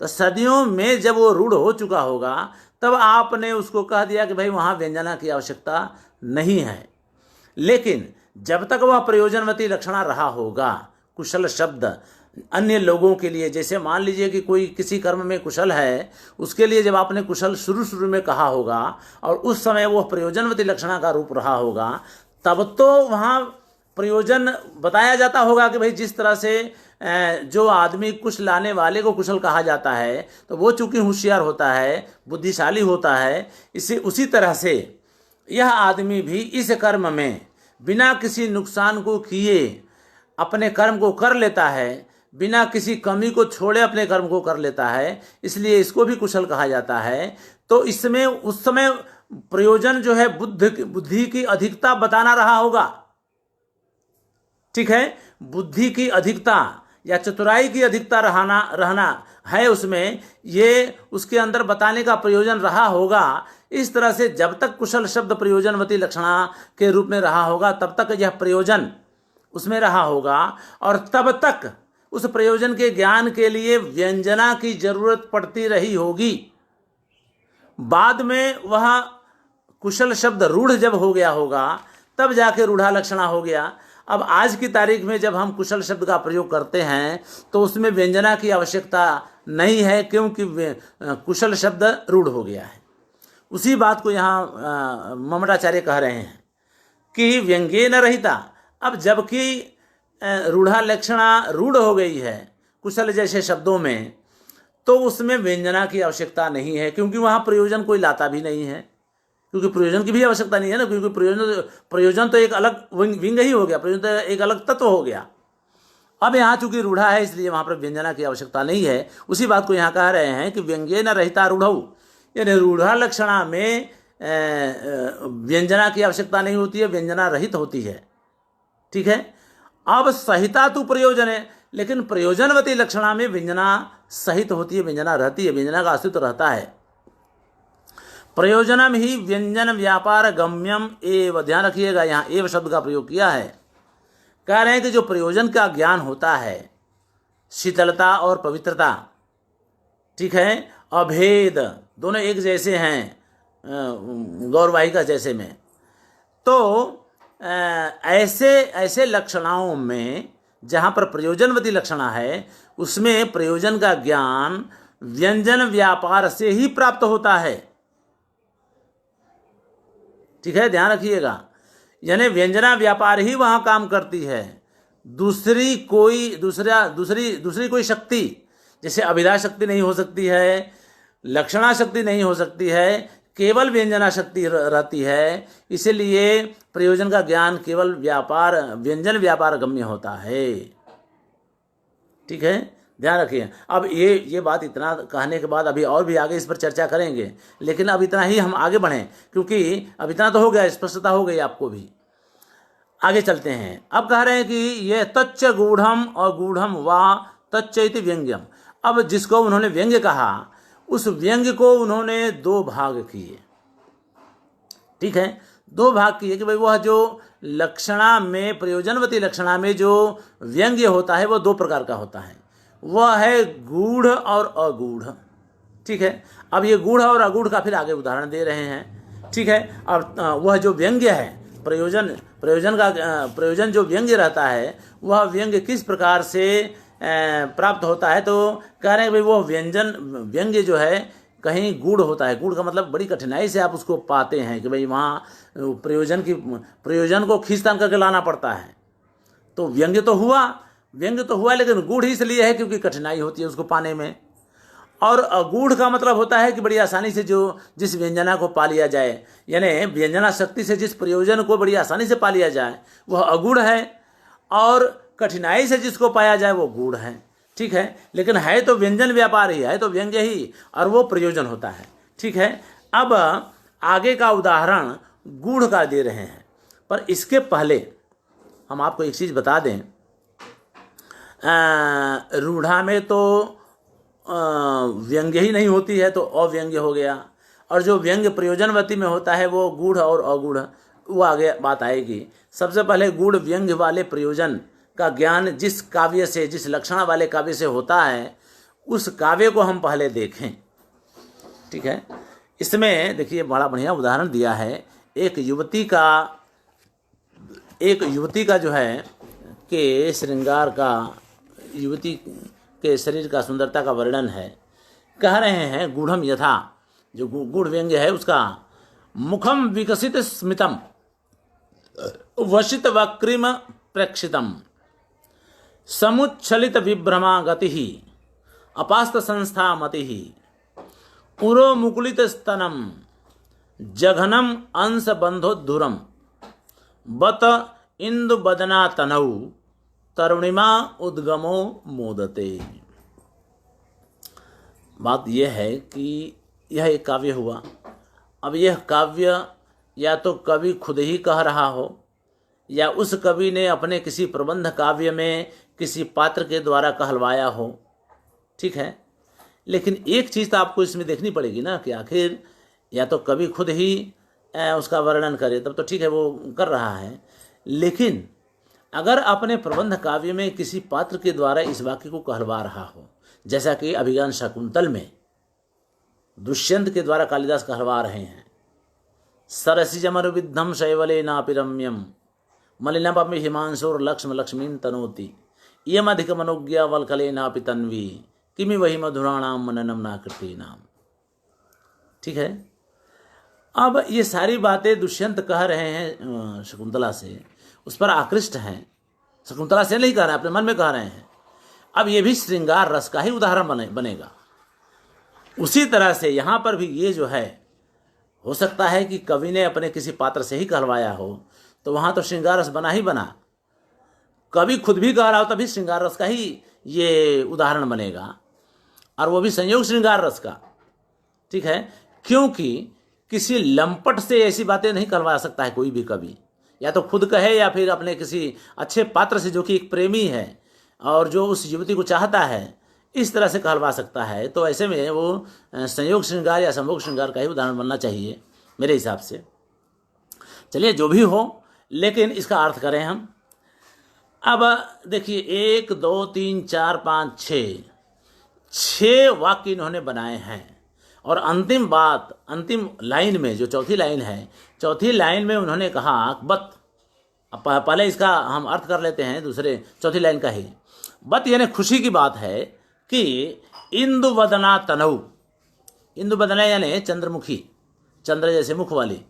S1: तो सदियों में जब वो रूढ़ हो चुका होगा तब आपने उसको कह दिया कि भाई वहां व्यंजना की आवश्यकता नहीं है। लेकिन जब तक वह प्रयोजनवती लक्षणा रहा होगा, कुशल शब्द अन्य लोगों के लिए, जैसे मान लीजिए कि कोई किसी कर्म में कुशल है, उसके लिए जब आपने कुशल शुरू में कहा होगा और उस समय वह प्रयोजनवती लक्षणा का रूप रहा होगा, तब तो वहाँ प्रयोजन बताया जाता होगा कि भाई जिस तरह से जो आदमी कुश लाने वाले को कुशल कहा जाता है, तो वो चूंकि होशियार होता है, बुद्धिशाली होता है, इसी उसी तरह से यह आदमी भी इस कर्म में बिना किसी नुकसान को किए अपने कर्म को कर लेता है, बिना किसी कमी को छोड़े अपने कर्म को कर लेता है, इसलिए इसको भी कुशल कहा जाता है। तो इसमें उस समय प्रयोजन जो है बुद्धि की अधिकता बताना रहा होगा। ठीक है, बुद्धि की अधिकता या चतुराई की अधिकता रहना है उसमें, ये उसके अंदर बताने का प्रयोजन रहा होगा। इस तरह से जब तक कुशल शब्द प्रयोजनवती लक्षणा के रूप में रहा होगा, तब तक यह प्रयोजन उसमें रहा होगा, और तब तक उस प्रयोजन के ज्ञान के लिए व्यंजना की जरूरत पड़ती रही होगी। बाद में वह कुशल शब्द रूढ़ जब हो गया होगा, तब जाके रूढ़ा लक्षणा हो गया। अब आज की तारीख में जब हम कुशल शब्द का प्रयोग करते हैं तो उसमें व्यंजना की आवश्यकता नहीं है, क्योंकि कुशल शब्द रूढ़ हो गया है। उसी बात को यहाँ ममटाचार्य कह रहे हैं कि व्यंग्ये न रहिता। अब जबकि रूढ़ा लक्षणा रूढ़ हो गई है कुशल जैसे शब्दों में, तो उसमें व्यंजना की आवश्यकता नहीं है, क्योंकि वहाँ प्रयोजन कोई लाता भी नहीं है, क्योंकि प्रयोजन की भी आवश्यकता नहीं है ना, क्योंकि प्रयोजन तो एक अलग विंग ही हो गया, प्रयोजन तो एक अलग तत्व हो गया। अब यहाँ चूंकि रूढ़ा है इसलिए वहाँ पर व्यंजना की आवश्यकता नहीं है। उसी बात को यहाँ कह रहे हैं कि व्यंग्ये न रहिता रूढ़ऊ, यानी रूढ़ा लक्षणा में व्यंजना की आवश्यकता नहीं होती है, व्यंजना रहित होती है। ठीक है, अब सहिता तो प्रयोजन है, लेकिन प्रयोजनवती लक्षणा में व्यंजना सहित होती है, व्यंजना रहती है, व्यंजना का अस्तित्व रहता है। प्रयोजनम ही व्यंजन व्यापार गम्यम एव, ध्यान रखिएगा यहाँ एव शब्द का प्रयोग किया है। कह रहे हैं कि जो प्रयोजन का ज्ञान होता है, शीतलता और पवित्रता, ठीक है, अभेद, दोनों एक जैसे हैं गौरवाहिका जैसे में। तो ऐसे ऐसे लक्षणाओं में जहाँ पर प्रयोजनवती लक्षणा है उसमें प्रयोजन का ज्ञान व्यंजन व्यापार से ही प्राप्त होता है, ठीक है, ध्यान रखिएगा। यानी व्यंजना व्यापार ही वहाँ काम करती है, दूसरी कोई शक्ति, जैसे अभिधा शक्ति नहीं हो सकती है, लक्षणा शक्ति नहीं हो सकती है, केवल व्यंजना शक्ति रहती है। इसलिए प्रयोजन का ज्ञान केवल व्यंजन व्यापार गम्य होता है, ठीक है, ध्यान रखिए। अब ये बात इतना कहने के बाद अभी और भी आगे इस पर चर्चा करेंगे, लेकिन अब इतना ही हम आगे बढ़ें, क्योंकि अब इतना तो हो गया, स्पष्टता हो गई आपको भी। आगे चलते हैं। अब कह रहे हैं कि यह तच्च गूढ़म और गूढ़म वा तच्च इति व्यंग्यम। अब जिसको उन्होंने व्यंग्य कहा उस व्यंग्य को उन्होंने दो भाग किए, ठीक है, दो भाग किए कि भाई वह जो लक्षणा में प्रयोजनवती लक्षणा में जो व्यंग्य होता है वह दो प्रकार का होता है, वह है गूढ़ और अगूढ़, ठीक है। अब ये गूढ़ और अगूढ़ का फिर आगे उदाहरण दे रहे हैं, ठीक है। अब वह जो व्यंग्य है प्रयोजन जो व्यंग्य रहता है वह व्यंग्य किस प्रकार से प्राप्त होता है, तो कह रहे हैं भाई वो व्यंग्य जो है कहीं गूढ़ होता है। गूढ़ का मतलब बड़ी कठिनाई से आप उसको पाते हैं कि भाई वहाँ प्रयोजन को खींचतान करके लाना पड़ता है। तो व्यंग्य तो हुआ लेकिन गूढ़ इसलिए है क्योंकि कठिनाई होती है उसको पाने में। और अगूढ़ का मतलब होता है कि बड़ी आसानी से जिस व्यंजना को पा लिया जाए, यानी व्यंजना शक्ति से जिस प्रयोजन को बड़ी आसानी से पा लिया जाए वह अगूढ़ है, और कठिनाई से जिसको पाया जाए वो गूढ़ है, ठीक है। लेकिन है तो व्यंजन व्यापार ही है, तो व्यंग्य ही, और वो प्रयोजन होता है, ठीक है। अब आगे का उदाहरण गूढ़ का दे रहे हैं, पर इसके पहले हम आपको एक चीज़ बता दें। रूढ़ा में तो व्यंग्य ही नहीं होती है तो अव्यंग्य हो गया, और जो व्यंग्य प्रयोजनवती में होता है वो गूढ़ और अगूढ़, वो आगे बात आएगी। सबसे पहले गूढ़ व्यंग्य वाले प्रयोजन का ज्ञान जिस काव्य से, जिस लक्षणा वाले काव्य से होता है उस काव्य को हम पहले देखें, ठीक है। इसमें देखिए बड़ा बढ़िया उदाहरण दिया है। एक युवती का जो है के श्रृंगार का, युवती के शरीर का सुंदरता का वर्णन है। कह रहे हैं गूढ़म यथा, जो गूढ़ व्यंग्य है उसका, मुखम विकसित स्मितम वशित वक्रिम प्रेक्षितम समुच्छलित विभ्रमा गति अपास्त संस्था मति उरो मुकुलित स्तनम जघनम अंश बंधोद्धुरम बत इंदु बदना तनौ तरुणिमा उद्गमो मोदते। बात यह है कि यह एक काव्य हुआ। अब यह काव्य या तो कवि खुद ही कह रहा हो या उस कवि ने अपने किसी प्रबंध काव्य में किसी पात्र के द्वारा कहलवाया हो, ठीक है। लेकिन एक चीज़ तो आपको इसमें देखनी पड़ेगी ना कि आखिर या तो कवि खुद ही उसका वर्णन करे तब तो ठीक है, वो कर रहा है। लेकिन अगर अपने प्रबंध काव्य में किसी पात्र के द्वारा इस वाक्य को कहलवा रहा हो, जैसा कि अभिज्ञान शाकुंतल में दुष्यंत के द्वारा कालिदास कहलवा रहे हैं, सरसिजमरुविद्धम शैवले नापि रम्यम मलिनपमि हिमांशोर लक्ष्म लक्ष्मीं तनोति इयम अधिक मनोज्ञा वल्कले नापि तन्वी किमि वही मधुराणाम मननम नाकृति नाम, ठीक है। अब ये सारी बातें दुष्यंत कह रहे हैं शकुंतला से, उस पर आकृष्ट हैं, शकुंतला से नहीं कह रहे हैं, अपने मन में कह रहे हैं। अब ये भी श्रृंगार रस का ही उदाहरण बनेगा। उसी तरह से यहाँ पर भी ये जो है, हो सकता है कि कवि ने अपने किसी पात्र से ही कहलवाया हो, तो वहाँ तो श्रृंगार रस बना ही बना। कवि खुद भी कह रहा हो तभी श्रृंगार रस का ही ये उदाहरण बनेगा, और वो भी संयोग श्रृंगार रस का, ठीक है। क्योंकि किसी लंपट से ऐसी बातें नहीं कहलवा सकता है कोई भी कवि, या तो खुद कहे या फिर अपने किसी अच्छे पात्र से जो कि एक प्रेमी है और जो उस युवती को चाहता है, इस तरह से कहलवा सकता है। तो ऐसे में वो संयोग श्रृंगार या संभोग श्रृंगार का ही उदाहरण बनना चाहिए मेरे हिसाब से। चलिए जो भी हो, लेकिन इसका अर्थ करें हम। अब देखिए 1 2 3 4 5 6 वाक्य इन्होंने बनाए हैं। और अंतिम बात, अंतिम लाइन में जो चौथी लाइन है, चौथी लाइन में उन्होंने कहा बत, अब पहले इसका हम अर्थ कर लेते हैं दूसरे चौथी लाइन का ही। बत यानी खुशी की बात है कि इंदु वदना तनऊ, इंदु वदना यानी चंद्रमुखी, चंद्र जैसे मुख वाली,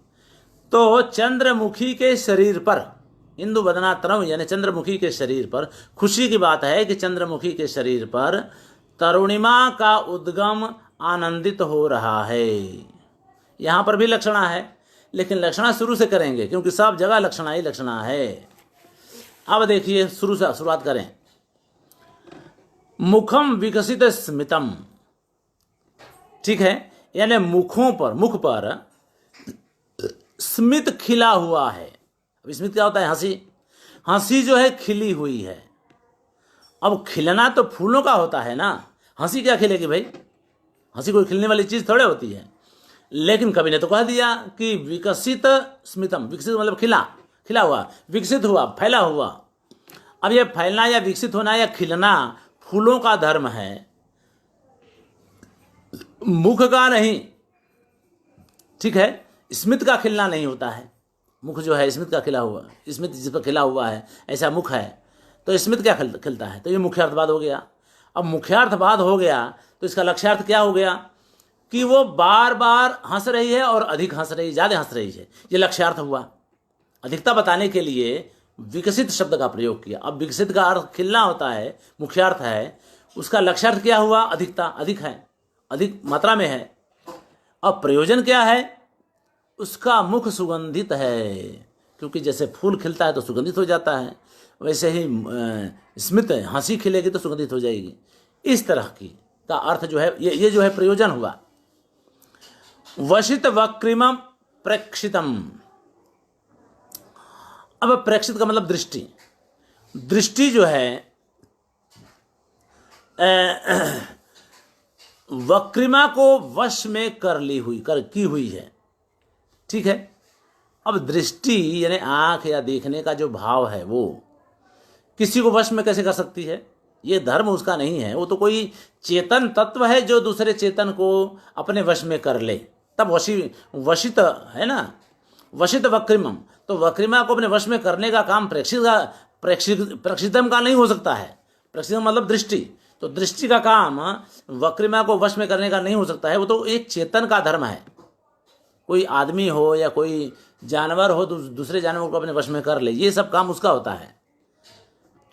S1: तो चंद्रमुखी के शरीर पर, इंदु वदना तनऊ यानी चंद्रमुखी के शरीर पर खुशी की बात है कि चंद्रमुखी के शरीर पर तरुणिमा का उद्गम आनंदित हो रहा है। यहाँ पर भी लक्षणा है, लेकिन लक्षणा शुरू से करेंगे क्योंकि सब जगह लक्षणा ही लक्षणा है। अब देखिए शुरू से शुरुआत करें। मुखम विकसित स्मितम, ठीक है, यानी मुखों पर, मुख पर स्मित खिला हुआ है। अब स्मित क्या होता है? हंसी, हंसी जो है खिली हुई है। अब खिलना तो फूलों का होता है ना, हंसी क्या खिलेगी भाई? हंसी कोई खिलने वाली चीज थोड़े होती है। लेकिन कवि ने तो कह दिया कि विकसित स्मितम, विकसित मतलब खिला, खिला हुआ, विकसित हुआ, फैला हुआ। अब ये फैलना या विकसित होना या खिलना फूलों का धर्म है, मुख का नहीं, ठीक है। स्मित का खिलना नहीं होता है। मुख जो है स्मित का खिला हुआ, स्मित जिस पर खिला हुआ है ऐसा मुख है, तो स्मित क्या खिलता है? तो ये मुख्यार्थवाद हो गया। अब मुख्यार्थवाद हो गया तो इसका लक्ष्यार्थ क्या हो गया कि वो बार बार हंस रही है और अधिक हंस रही, ज्यादा हंस रही है, ये लक्ष्यार्थ हुआ। अधिकता बताने के लिए विकसित शब्द का प्रयोग किया। अब विकसित का अर्थ खिलना होता है, मुख्यार्थ है, उसका लक्ष्यार्थ क्या हुआ? अधिकता, अधिक है, अधिक मात्रा में है। अब प्रयोजन क्या है? उसका मुख सुगंधित है, क्योंकि जैसे फूल खिलता है तो सुगंधित हो जाता है, वैसे ही स्मित हंसी खिलेगी तो सुगंधित हो जाएगी। इस तरह की का अर्थ जो है ये जो है प्रयोजन हुआ। वशित वक्रिमम प्रेक्षितम। अब प्रेक्षित का मतलब दृष्टि, दृष्टि जो है वक्रिमा को वश में कर ली हुई, की हुई है, ठीक है। अब दृष्टि यानी आंख या देखने का जो भाव है वो किसी को वश में कैसे कर सकती है? ये धर्म उसका नहीं है, वो तो कोई चेतन तत्व है जो दूसरे चेतन को अपने वश में कर ले, तब वशित है ना, वशित वक्रिमम। तो वक्रिमा को अपने वश में करने का काम प्रेक्षितम का नहीं हो सकता है। प्रेक्षितम मतलब दृष्टि, तो दृष्टि का काम वक्रिमा को वश में करने का नहीं हो सकता है, वो तो एक चेतन का धर्म है। कोई आदमी हो या कोई जानवर हो, दूसरे जानवर को अपने वश में कर ले, ये सब काम उसका होता है।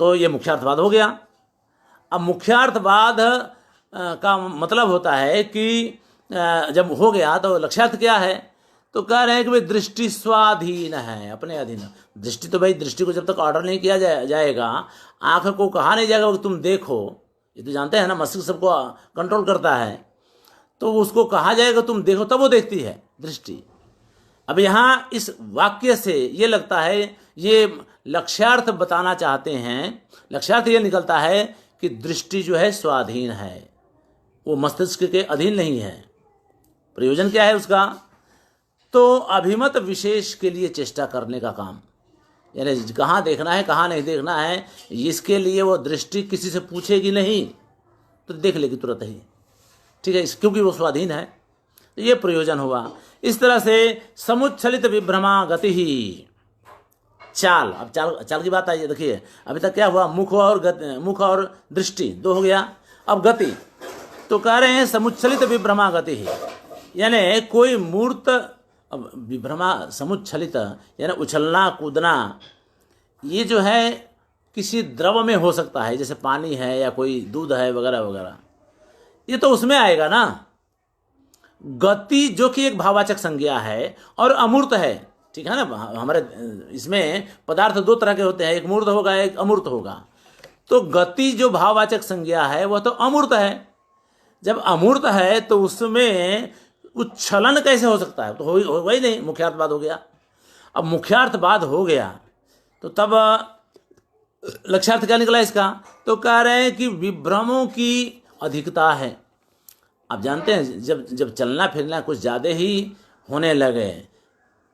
S1: तो ये मुख्यार्थवाद हो गया। अब मुख्यार्थवाद का मतलब होता है कि जब हो गया तो लक्ष्यार्थ क्या है? तो कह रहे हैं कि भाई दृष्टि स्वाधीन है, अपने अधीन। दृष्टि तो भाई, दृष्टि को जब तक ऑर्डर नहीं किया जाएगा, आंख को कहा नहीं जाएगा कि तुम देखो, ये तो जानते हैं ना, मस्तिष्क सबको कंट्रोल करता है, तो उसको कहा जाएगा तुम देखो, तब वो देखती है दृष्टि। अब यहाँ इस वाक्य से ये लगता है ये लक्ष्यार्थ बताना चाहते हैं। लक्ष्यार्थ ये निकलता है कि दृष्टि जो है स्वाधीन है, वो मस्तिष्क के अधीन नहीं है। प्रयोजन क्या है उसका? तो अभिमत विशेष के लिए चेष्टा करने का काम, यानी कहाँ देखना है कहाँ नहीं देखना है, इसके लिए वो दृष्टि किसी से पूछेगी नहीं, तो देख लेगी तुरंत ही, ठीक है, क्योंकि वो स्वाधीन है। तो ये प्रयोजन हुआ। इस तरह से समुच्छलित विभ्रमा गति ही, चाल। अब चाल की बात आई है। देखिए अभी तक क्या हुआ? मुख और दृष्टि दो हो गया। अब गति, तो कह रहे हैं समुच्छलित विभ्रमा गति ही, यानी कोई मूर्त, अब विभ्रमा समुच्छलित यानी उछलना कूदना, ये जो है किसी द्रव में हो सकता है, जैसे पानी है या कोई दूध है वगैरह वगैरह, ये तो उसमें आएगा ना। गति जो कि एक भाववाचक संज्ञा है और अमूर्त है, ठीक है ना। हमारे इसमें पदार्थ दो तरह के होते हैं, एक मूर्त होगा एक अमूर्त होगा। तो गति जो भाववाचक संज्ञा है वह तो अमूर्त है। जब अमूर्त है तो उसमें उच्छलन कैसे हो सकता है? तो हो ही नहीं, मुख्यार्थवाद हो गया। अब मुख्यार्थवाद हो गया तो तब लक्ष्यार्थ क्या निकला इसका? तो कह रहे हैं कि विभ्रमों की अधिकता है। आप जानते हैं जब चलना फिरना कुछ ज़्यादा ही होने लगे,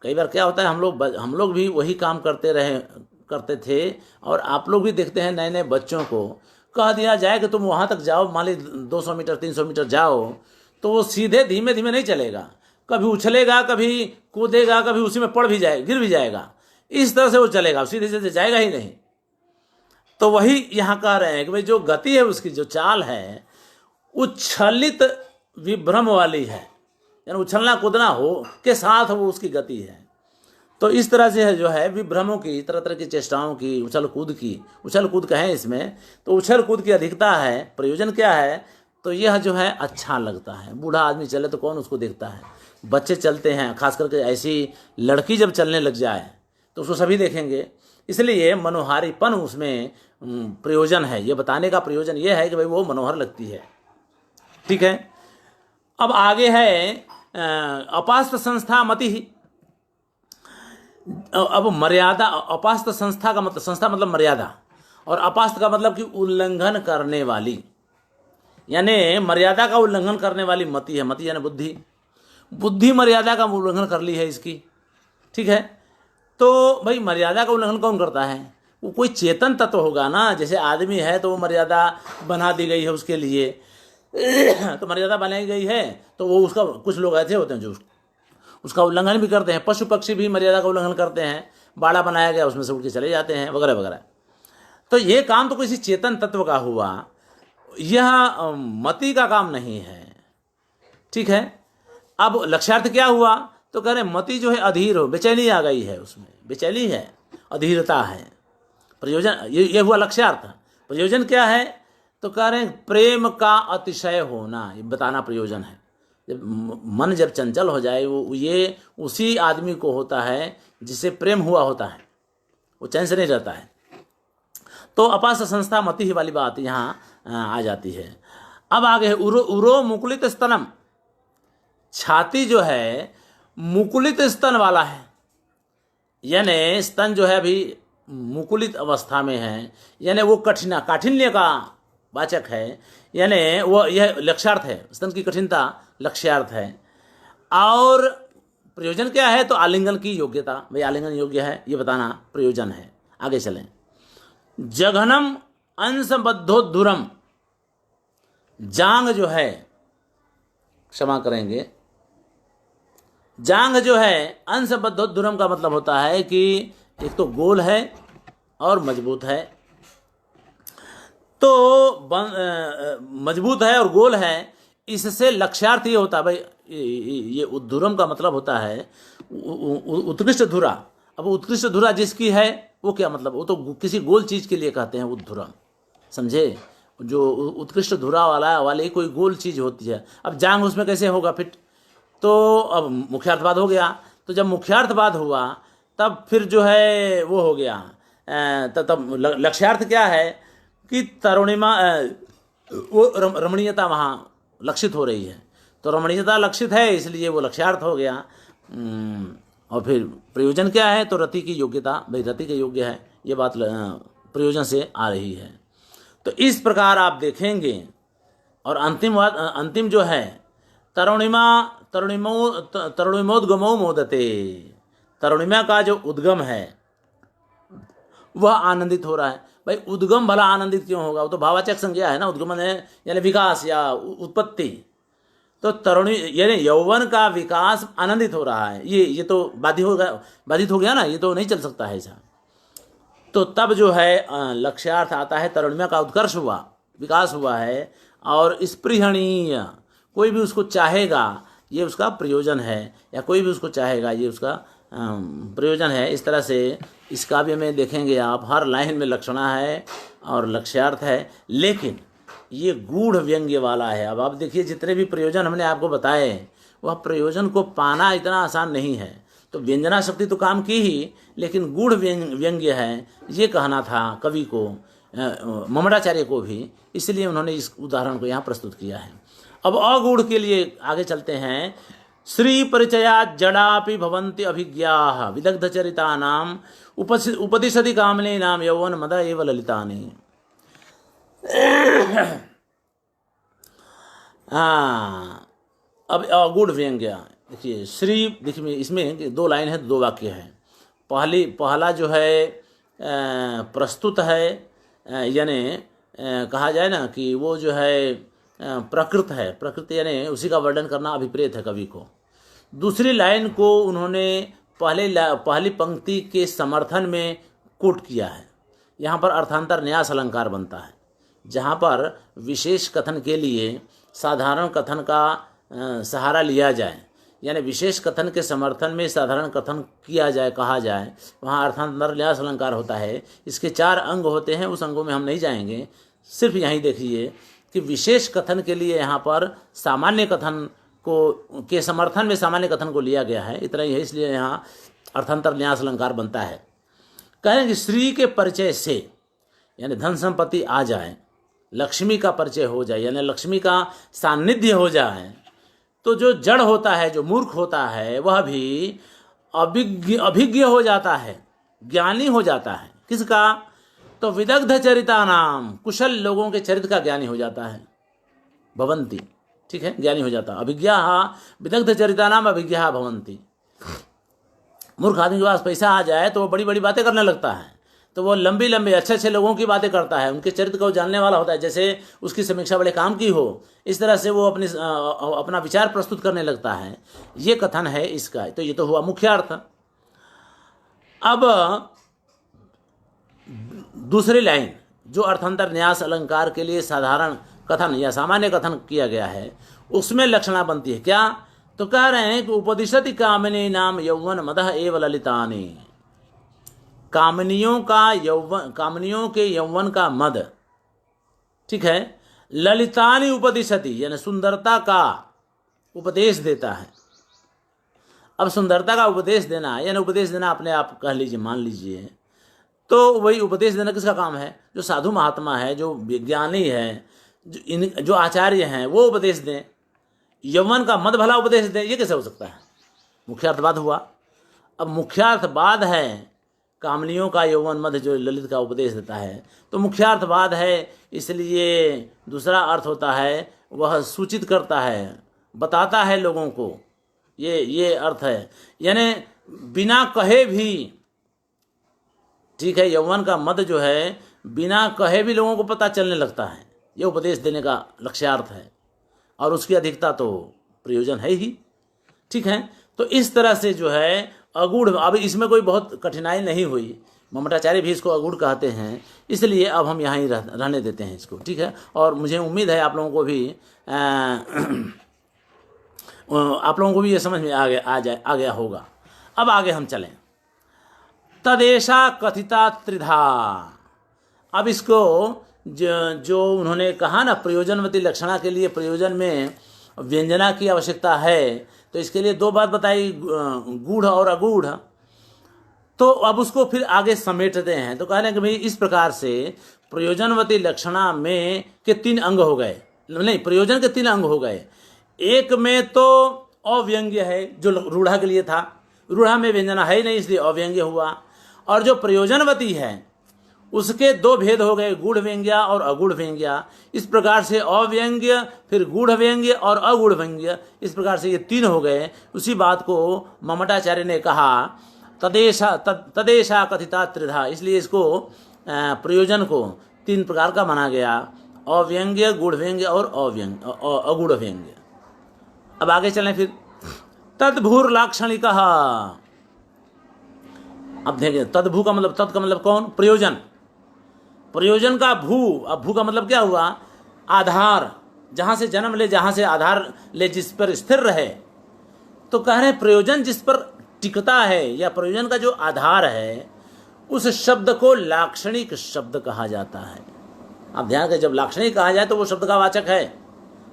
S1: कई बार क्या होता है, हम लोग भी वही काम करते करते थे, और आप लोग भी देखते हैं नए नए बच्चों को कह दिया जाए कि तुम वहाँ तक जाओ, मान ली 200 मीटर 300 मीटर जाओ, तो वो सीधे धीमे धीमे नहीं चलेगा, कभी उछलेगा, कभी कूदेगा, कभी उसी में पड़ भी जाएगा, गिर भी जाएगा, इस तरह से वो चलेगा, सीधे सीधे जाएगा ही नहीं। तो वही यहाँ कह रहे हैं कि भाई जो गति है उसकी जो चाल है उच्छलित विभ्रम वाली है, यानी उछलना कूदना हो के साथ वो उसकी गति है। तो इस तरह से है जो है विभ्रमों की, तरह तरह की चेष्टाओं की, उछल कूद कहें इसमें, तो उछल कूद की अधिकता है। प्रयोजन क्या है, तो यह जो है अच्छा लगता है। बूढ़ा आदमी चले तो कौन उसको देखता है, बच्चे चलते हैं, खास करके ऐसी लड़की जब चलने लग जाए तो उसको सभी देखेंगे, इसलिए मनोहारीपन उसमें प्रयोजन है। ये बताने का प्रयोजन ये है कि भाई वो मनोहर लगती है। ठीक है, अब आगे है अपास्त संस्था मति ही। अब मर्यादा, अपास्त संस्था का मतलब, संस्था मतलब मर्यादा, और अपास्त का मतलब कि उल्लंघन करने वाली, यानी मर्यादा का उल्लंघन करने वाली मति है। मति यानी बुद्धि, बुद्धि मर्यादा का उल्लंघन कर ली है इसकी। ठीक है, तो भाई मर्यादा का उल्लंघन कौन करता है, वो कोई चेतन तत्व होगा ना। जैसे आदमी है तो वो मर्यादा बना दी गई है उसके लिए, तो मर्यादा बनाई गई है, तो वो उसका, कुछ लोग ऐसे होते हैं जो उसका उल्लंघन भी करते हैं। पशु पक्षी भी मर्यादा का उल्लंघन करते हैं, बाड़ा बनाया गया उसमें से उठ के चले जाते हैं वगैरह वगैरह। तो ये काम तो किसी चेतन तत्व का हुआ, यह मति का काम नहीं है। ठीक है, अब लक्ष्यार्थ क्या हुआ, तो कह रहे मति जो है अधीर हो, बेचैनी आ गई है उसमें, बेचैनी है, अधीरता है। प्रयोजन ये हुआ लक्ष्यार्थ। प्रयोजन क्या है, तो कह रहे हैं प्रेम का अतिशय होना, ये बताना प्रयोजन है। जब मन जब चंचल हो जाए, वो ये उसी आदमी को होता है जिसे प्रेम हुआ होता है, वो चैन से नहीं रहता है। तो अपास संस्था मति ही वाली बात यहाँ आ जाती है। अब आगे है उरो मुकुलित स्तनम, छाती जो है मुकुलित स्तन वाला है, यानी स्तन जो है अभी मुकुलित अवस्था में है, यानी वो काठिन्य का वाचक है, यानी वो यह लक्ष्यार्थ है, स्तन की कठिनता लक्ष्यार्थ है। और प्रयोजन क्या है, तो आलिंगन की योग्यता, भाई आलिंगन योग्य है ये बताना प्रयोजन है। आगे चलें, जघनम अंशबद्धोद्धुरम, जांग जो है, क्षमा करेंगे, जांग जो है अंशबद्धोद्धुरम का मतलब होता है कि एक तो गोल है और मजबूत है। तो मजबूत है और गोल है, इससे लक्ष्यार्थ ये होता है भाई, ये उद्धुरम का मतलब होता है उत्कृष्ट धुरा। अब उत्कृष्ट धुरा जिसकी है वो क्या मतलब, वो तो किसी गोल चीज के लिए कहते हैं उद्धुरम, समझे। जो उत्कृष्ट धुरा वाली कोई गोल चीज होती है। अब जांग उसमें कैसे होगा फिट, तो अब मुख्यार्थवाद हो गया। तो जब मुख्यार्थवाद हुआ तब फिर जो है वो हो गया, तब लक्ष्यार्थ क्या है कि तरुणिमा, वो रमणीयता वहाँ लक्षित हो रही है, तो रमणीयता लक्षित है इसलिए वो लक्ष्यार्थ हो गया। और फिर प्रयोजन क्या है, तो रति की योग्यता, भाई रति के योग्य है, ये बात प्रयोजन से आ रही है। तो इस प्रकार आप देखेंगे। और अंतिम जो है तरुणिमोद्गमो मोदते, तरुणिमा का जो उद्गम है वह आनंदित हो रहा है। भाई उद्गम भला आनंदित क्यों होगा, वो तो भावाचक संज्ञा है ना, उद्गमन है यानी विकास या उत्पत्ति। तो तरुणी यानी यौवन का विकास आनंदित हो रहा है, ये तो बाधित हो गया ना, ये तो नहीं चल सकता है ऐसा। तो तब जो है लक्ष्यार्थ आता है, तरुणिमा का उत्कर्ष हुआ, विकास हुआ है, और स्पृहणीय, कोई भी उसको चाहेगा ये उसका प्रयोजन है, या कोई भी उसको चाहेगा ये उसका प्रयोजन है। इस तरह से इस काव्य में देखेंगे आप, हर लाइन में लक्षणा है और लक्ष्यार्थ है, लेकिन ये गूढ़ व्यंग्य वाला है। अब आप देखिए जितने भी प्रयोजन हमने आपको बताए, वह प्रयोजन को पाना इतना आसान नहीं है। तो व्यंजना शक्ति तो काम की ही, लेकिन गूढ़ व्यंग्य है, ये कहना था कवि को, ममराचार्य को भी, इसलिए उन्होंने इस उदाहरण को यहाँ प्रस्तुत किया है। अब अगूढ़ के लिए आगे चलते हैं। श्री परिचयात् जडापि भवन्ति अभिज्ञाः विदग्धचरितानां उपदिशति कामनीनां यौवन मद एव ललितानि। अब अगूढ़ व्यंग्य देखिए, श्री, देखिए इसमें 2 लाइन है, 2 वाक्य है। पहला जो है प्रस्तुत है, यानी कहा जाए ना कि वो जो है प्रकृत है, प्रकृति यानी उसी का वर्णन करना अभिप्रेत है कवि को। दूसरी लाइन को उन्होंने पहली पंक्ति के समर्थन में कोट किया है। यहाँ पर अर्थांतर न्यास अलंकार बनता है, जहाँ पर विशेष कथन के लिए साधारण कथन का सहारा लिया जाए, यानी विशेष कथन के समर्थन में साधारण कथन किया जाए, कहा जाए, वहाँ अर्थांतर न्यास अलंकार होता है। इसके 4 अंग होते हैं, उस अंगों में हम नहीं जाएंगे, सिर्फ यहीं देखिए कि विशेष कथन के लिए यहाँ पर सामान्य कथन को के समर्थन में सामान्य कथन को लिया गया है, इतना ही है। इसलिए यहाँ अर्थांतर न्यास अलंकार बनता है। कह रहे हैं कि श्री के परिचय से यानी धन संपत्ति आ जाए, लक्ष्मी का परिचय हो जाए, यानी लक्ष्मी का सान्निध्य हो जाए, तो जो जड़ होता है, जो मूर्ख होता है, वह भी अभिज्ञ हो जाता है, ज्ञानी हो जाता है। किसका? तो विदग्ध चरिता नाम, कुशल लोगों के चरित्र का ज्ञानी हो जाता है। भवंती, ठीक है, ज्ञानी हो जाता। अभिज्ञा विदग्ध चरिता नाम अभिज्ञा भवंती। मूर्ख आदमी के पास पैसा आ जाए तो वो बड़ी बड़ी बातें करने लगता है, तो वो लंबी लंबी अच्छे अच्छे लोगों की बातें करता है, उनके चरित्र को जानने वाला होता है। जैसे उसकी समीक्षा बड़े काम की हो, इस तरह से वो अपना विचार प्रस्तुत करने लगता है। ये कथन है इसका। तो ये तो हुआ मुख्य अर्थ। अब दूसरी लाइन जो अर्थांतर न्यास अलंकार के लिए साधारण कथन या सामान्य कथन किया गया है, उसमें लक्षणा बनती है। क्या? तो कह रहे हैं कि उपदिशति कामिनी नाम यौवन मदः एव ललितानि। कामनियों के यौवन का मद, ठीक है, ललितानि उपदिशति यानी सुंदरता का उपदेश देता है। अब सुंदरता का उपदेश देना यानी उपदेश देना अपने आप कह लीजिए, मान लीजिए, तो वही उपदेश देना किसका काम है? जो साधु महात्मा है, जो विज्ञानी है, जो आचार्य हैं, वो उपदेश दें। यौवन का मद भला उपदेश दें, ये कैसे हो सकता है? मुख्यार्थवाद हुआ। अब मुख्यार्थवाद है कामनियों का यौवन मद जो ललित का उपदेश देता है, तो मुख्यार्थवाद है, इसलिए दूसरा अर्थ होता है वह सूचित करता है, बताता है लोगों को। ये अर्थ है, यानी बिना कहे भी, ठीक है, यौवन का मद जो है बिना कहे भी लोगों को पता चलने लगता है। ये उपदेश देने का लक्ष्यार्थ है, और उसकी अधिकता तो प्रयोजन है ही, ठीक है। तो इस तरह से जो है अगूढ़, अब इसमें कोई बहुत कठिनाई नहीं हुई। ममटाचार्य भी इसको अगूढ़ कहते हैं, इसलिए अब हम यहाँ ही रहने देते हैं इसको, ठीक है। और मुझे उम्मीद है आप लोगों को भी ये समझ में आ गया होगा। अब आगे हम चलें। तदेशा कथिता त्रिधा। अब इसको जो उन्होंने कहा ना, प्रयोजनवती लक्षणा के लिए प्रयोजन में व्यंजना की आवश्यकता है, तो इसके लिए 2 बात बताई, गूढ़ और अगूढ़। तो अब उसको फिर आगे समेटते हैं। तो कह रहे हैं कि भाई इस प्रकार से प्रयोजनवती लक्षणा में के 3 अंग हो गए, नहीं, प्रयोजन के 3 अंग हो गए। एक में तो अव्यंग्य है, जो रूढ़ा के लिए था, रूढ़ा में व्यंजना है ही नहीं, इसलिए अव्यंग्य हुआ। और जो प्रयोजनवती है उसके 2 भेद हो गए, गूढ़ व्यंग्य और अगूढ़ व्यंग्य। इस प्रकार से अव्यंग्य, फिर गूढ़ व्यंग्य और अगूढ़ व्यंग्य, इस प्रकार से ये 3 हो गए। उसी बात को ममटाचार्य ने कहा तदेशा कथिता त्रिधा, इसलिए इसको प्रयोजन को 3 प्रकार का माना गया, अव्यंग्य, गूढ़ व्यंग्य और अगूढ़ व्यंग्य। अब आगे चलें फिर। तद्भूर लाक्षणिक। अब देखिए, तद्भू का मतलब, तत् का मतलब कौन? प्रयोजन। प्रयोजन का भू, अब भू का मतलब क्या हुआ? आधार, जहां से जन्म ले, जहां से आधार ले, जिस पर स्थिर रहे। तो कह रहे हैं प्रयोजन जिस पर टिकता है, या प्रयोजन का जो आधार है, उस शब्द को लाक्षणिक शब्द कहा जाता है। आप ध्यान करें, जब लाक्षणिक कहा जाए तो वो शब्द का वाचक है,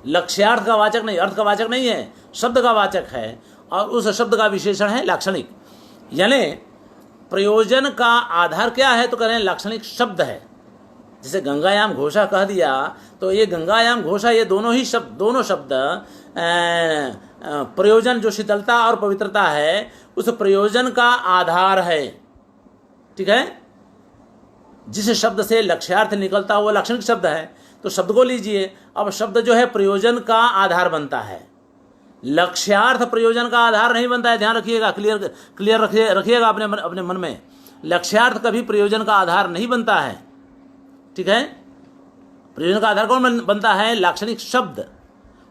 S1: लक्ष्यार्थ का वाचक नहीं, अर्थ का वाचक नहीं है, शब्द का वाचक है। और उस शब्द का विशेषण है लाक्षणिक। यानी प्रयोजन का आधार क्या है? तो कह रहे हैं लाक्षणिक शब्द है। जैसे गंगायाम घोषा कह दिया, तो ये गंगायाम घोषा, ये दोनों शब्द प्रयोजन, जो शीतलता और पवित्रता है, उस प्रयोजन का आधार है, ठीक है। जिस शब्द से लक्ष्यार्थ निकलता है वो लाक्षणिक शब्द है। तो शब्द को लीजिए, अब शब्द जो है प्रयोजन का आधार बनता है, लक्ष्यार्थ प्रयोजन का आधार नहीं बनता है। ध्यान रखिएगा, क्लियर रखिएगा अपने मन में। लक्ष्यार्थ कभी प्रयोजन का आधार नहीं बनता है। ठीक है, प्रयोजन का आधार कौन बनता है? लाक्षणिक शब्द।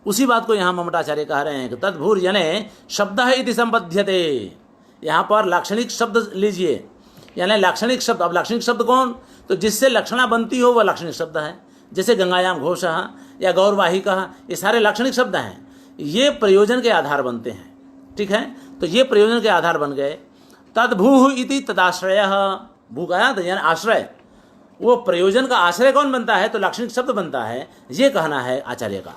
S1: उसी बात को यहाँ ममटाचार्य कह रहे हैं कि तद्भूर यानी शब्द है इति संबध्यते। यहाँ पर लाक्षणिक शब्द लीजिए, यानी लाक्षणिक शब्द। अब लाक्षणिक शब्द कौन? तो जिससे लक्षणा बनती हो वह लाक्षणिक शब्द है। जैसे गंगायाम घोषः या गौरवाहिकः, ये सारे लाक्षणिक शब्द हैं। ये प्रयोजन के आधार बनते हैं। ठीक है, तो ये प्रयोजन के आधार बन गए। तद्भूः इति तदाश्रयः, भू का यानी आश्रय, वो प्रयोजन का आश्रय कौन बनता है? तो लाक्षणिक शब्द बनता है। ये कहना है आचार्य का।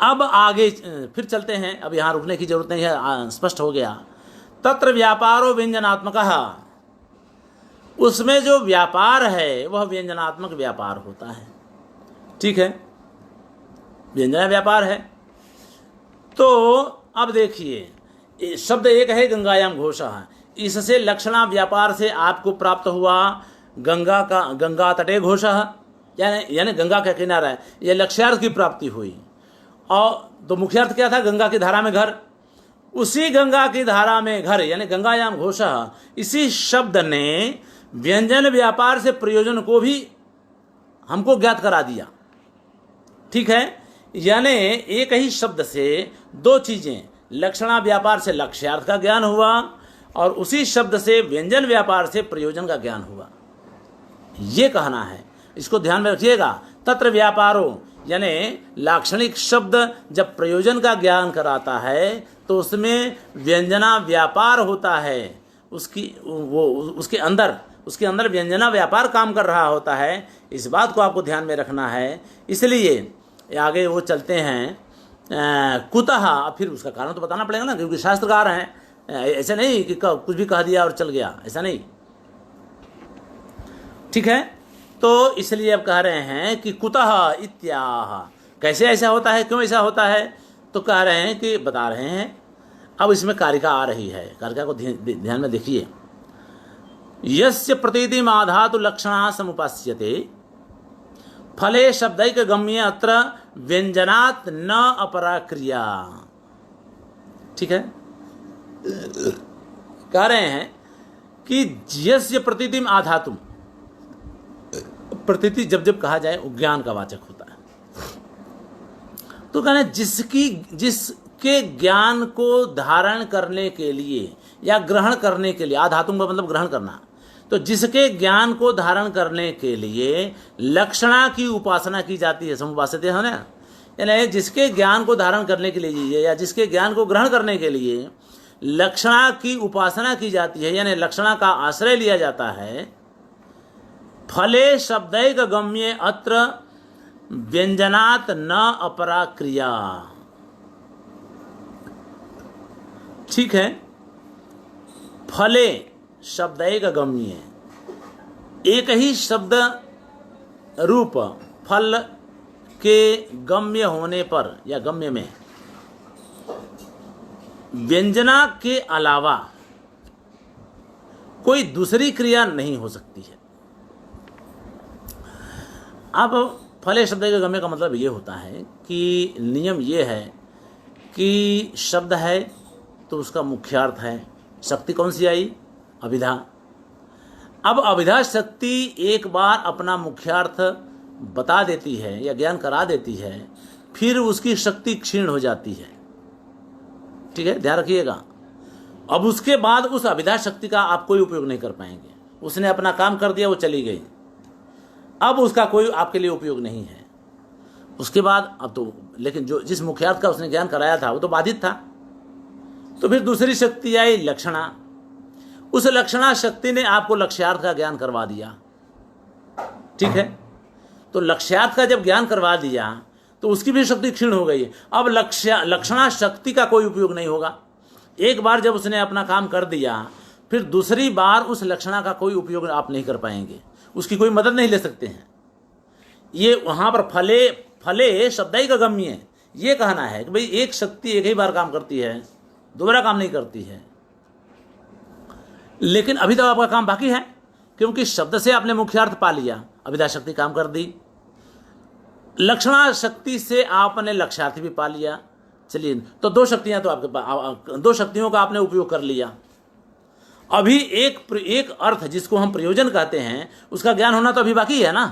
S1: अब आगे फिर चलते हैं, अब यहाँ रुकने की जरूरत नहीं है, स्पष्ट हो गया। तत्र व्यापारो व्यंजनात्मकः, उसमें जो व्यापार है वह व्यंजनात्मक व्यापार होता है। ठीक है, व्यंजना व्यापार है। तो अब देखिए, शब्द एक है गंगायाम घोषः, इससे लक्षणा व्यापार से आपको प्राप्त हुआ गंगा तटे घोषः, यानी गंगा का किनारा है, यह लक्ष्यार्थ की प्राप्ति हुई। और तो मुख्यार्थ क्या था? गंगा की धारा में घर। उसी गंगा की धारा में घर यानी गंगायाम घोषः, इसी शब्द ने व्यंजन व्यापार से प्रयोजन को भी हमको ज्ञात करा दिया। ठीक है, यानी एक ही शब्द से दो चीजें, लक्षणा व्यापार से लक्ष्यार्थ का ज्ञान हुआ और उसी शब्द से व्यंजन व्यापार से प्रयोजन का ज्ञान हुआ। ये कहना है, इसको ध्यान में रखिएगा। तत्र व्यापारो यानी लाक्षणिक शब्द जब प्रयोजन का ज्ञान कराता है तो उसमें व्यंजना व्यापार होता है। उसके अंदर व्यंजना व्यापार काम कर रहा होता है। इस बात को आपको ध्यान में रखना है। इसलिए आगे वो चलते हैं कुतः, फिर उसका कारण तो बताना पड़ेगा ना, क्योंकि शास्त्रकार हैं। ऐसे नहीं कि कुछ भी कह दिया और चल गया, ऐसा नहीं। ठीक है, तो इसलिए अब कह रहे हैं कि कुतः इत्याह, कैसे ऐसा होता है, क्यों ऐसा होता है? तो कह रहे हैं कि बता रहे हैं। अब इसमें कारिका आ रही है, कारिका को ध्यान में देखिए। यस्य प्रतीतिम आधातु लक्षणा समुपास्यते फले शब्दैक गम्य अत्र व्यंजनात् न अपरा क्रिया। ठीक है, कह रहे हैं कि यस्य प्रतीतिम आधातुम, प्रतीति जब जब कहा जाए वो ज्ञान का वाचक होता है। तो कहना जिसके ज्ञान को धारण करने के लिए या ग्रहण करने के लिए, आधातुम का मतलब ग्रहण करना, तो जिसके ज्ञान को धारण करने के लिए लक्षणा की उपासना की जाती है, समुपास्यते है ना, यानी जिसके ज्ञान को धारण करने के लिए या जिसके ज्ञान को ग्रहण करने के लिए लक्षणा की उपासना की जाती है, यानी लक्षणा का आश्रय लिया जाता है। फले शब्दैक गम्ये अत्र व्यंजनात् न अपरा क्रिया। ठीक है, फले शब्दैक गम्ये, एक ही शब्द रूप फल के गम्य होने पर या गम्य में व्यंजना के अलावा कोई दूसरी क्रिया नहीं हो सकती है। अब फले शब्द के गम्य का मतलब ये होता है कि नियम ये है कि शब्द है तो उसका मुख्यार्थ है। शक्ति कौन सी आई? अभिधा। अब अभिधा शक्ति एक बार अपना मुख्यार्थ बता देती है या ज्ञान करा देती है, फिर उसकी शक्ति क्षीण हो जाती है। ठीक है, ध्यान रखिएगा। अब उसके बाद उस अभिधा शक्ति का आप कोई उपयोग नहीं कर पाएंगे। उसने अपना काम कर दिया, वो चली गई, अब उसका कोई आपके लिए उपयोग नहीं है। उसके बाद अब तो, लेकिन जो जिस मुख्यार्थ का उसने ज्ञान कराया था वो तो बाधित था। तो फिर दूसरी शक्ति आई लक्षणा। उस लक्षणा शक्ति ने आपको लक्ष्यार्थ का ज्ञान करवा दिया। ठीक है, तो लक्ष्यार्थ का जब ज्ञान करवा दिया तो उसकी भी शक्ति क्षीण हो गई। अब लक्षणा शक्ति का कोई उपयोग नहीं होगा। एक बार जब उसने अपना काम कर दिया, फिर दूसरी बार उस लक्षणा का कोई उपयोग आप नहीं कर पाएंगे, उसकी कोई मदद नहीं ले सकते हैं। ये वहां पर फले शब्दैक गम्य, ये कहना है कि भाई एक शक्ति एक ही बार काम करती है, दोबारा काम नहीं करती है। लेकिन अभी तो आपका काम बाकी है, क्योंकि शब्द से आपने मुख्यार्थ पा लिया, अभिधा शक्ति काम कर दी। लक्षणा शक्ति से आपने लक्ष्यार्थ भी पा लिया। चलिए, तो दो शक्तियां तो आपके पास, दो शक्तियों का आपने उपयोग कर लिया। अभी एक अर्थ जिसको हम प्रयोजन कहते हैं उसका ज्ञान होना तो अभी बाकी है ना।